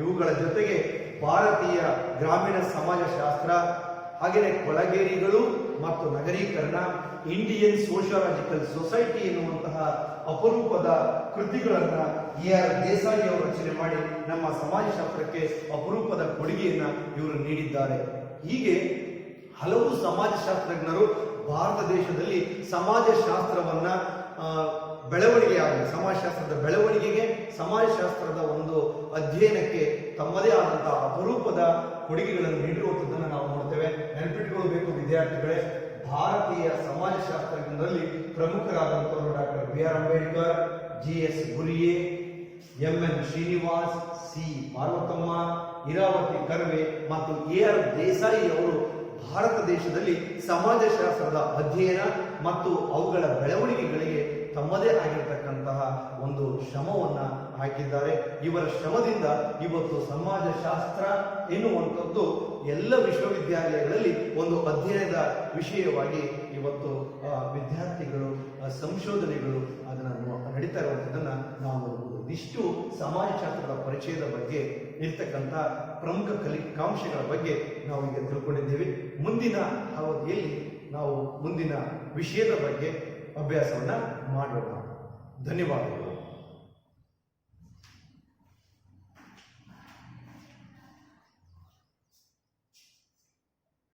S1: ಇವುಗಳ ಜೊತೆಗೆ ಭಾರತೀಯ ಗ್ರಾಮೀಣ ಸಮಾಜಶಾಸ್ತ್ರ, ಹಾಗೆಯೇ ಕೊಳಗೇರಿಗಳು ಮತ್ತು ನಗರೀಕರಣ, ಇಂಡಿಯನ್ ಸೋಷಿಯಾಲಜಿಕಲ್ ಸೊಸೈಟಿ ಎನ್ನುವಂತಹ ಅಪರೂಪದ ಕೃತಿಗಳನ್ನ A.R. ದೇಸಾಯಿ ಅವರು ರಚನೆ ಮಾಡಿ ನಮ್ಮ ಸಮಾಜಶಾಸ್ತ್ರಕ್ಕೆ ಅಪರೂಪದ ಕೊಡುಗೆಯನ್ನ ಇವರು ನೀಡಿದ್ದಾರೆ. ಹೀಗೆ ಹಲವು ಸಮಾಜಶಾಸ್ತ್ರಜ್ಞರು ಭಾರತ ದೇಶದಲ್ಲಿ ಸಮಾಜಶಾಸ್ತ್ರವನ್ನ ಬೆಳವಣಿಗೆಯಾಗಲಿ, ಸಮಾಜಶಾಸ್ತ್ರದ ಬೆಳವಣಿಗೆಗೆ, ಸಮಾಜಶಾಸ್ತ್ರದ ಒಂದು ಅಧ್ಯಯನಕ್ಕೆ ತಮ್ಮದೇ ಆದಂತಹ ಅಪರೂಪದ ಕೊಡುಗೆಗಳನ್ನು ನೀಡಿರುವಂಥದ್ದನ್ನು ನಾವು ನೋಡ್ತೇವೆ. ನೆನಪಿಟ್ಟುಕೊಳ್ಳಬೇಕು ವಿದ್ಯಾರ್ಥಿಗಳೇ, ಭಾರತೀಯ ಸಮಾಜಶಾಸ್ತ್ರಜ್ಞರಲ್ಲಿ ಪ್ರಮುಖರಾದಂಥವರು doctor B.R. Ambedkar, G.S. Ghurye, M.N. Srinivas, C. Parvathamma, Irawati Karve ಮತ್ತು A.R. ದೇಸಾಯಿ ಅವರು ಭಾರತ ದೇಶದಲ್ಲಿ ಸಮಾಜಶಾಸ್ತ್ರದ ಅಧ್ಯಯನ ಮತ್ತು ಅವುಗಳ ಬೆಳವಣಿಗೆಗಳಿಗೆ ತಮ್ಮದೇ ಆಗಿರತಕ್ಕಂತಹ ಒಂದು ಶ್ರಮವನ್ನ ಹಾಕಿದ್ದಾರೆ. ಇವರ ಶ್ರಮದಿಂದ ಇವತ್ತು ಸಮಾಜಶಾಸ್ತ್ರ ಎನ್ನುವಂಥದ್ದು ಎಲ್ಲ ವಿಶ್ವವಿದ್ಯಾಲಯಗಳಲ್ಲಿ ಒಂದು ಅಧ್ಯಯನದ ವಿಷಯವಾಗಿ ಇವತ್ತು ವಿದ್ಯಾರ್ಥಿಗಳು, ಸಂಶೋಧನೆಗಳು ಅದನ್ನು ನಡೀತಾ ಇರುವಂಥದ್ದನ್ನು ನಾವು ನೋಡಬಹುದು. ಇಷ್ಟು ಸಮಾಜಶಾಸ್ತ್ರದ ಪರಿಚಯದ ಬಗ್ಗೆ ಇರ್ತಕ್ಕಂಥ ಪ್ರಮುಖ ಕಲಿಕಾಂಶಗಳ ಬಗ್ಗೆ ನಾವು ಈಗ ತಿಳ್ಕೊಂಡಿದ್ದೇವೆ. ಮುಂದಿನ ಅವಧಿಯಲ್ಲಿ ನಾವು ಮುಂದಿನ ವಿಷಯದ ಬಗ್ಗೆ ಅಭ್ಯಾಸವನ್ನ ಮಾಡೋಣ. ಧನ್ಯವಾದಗಳು.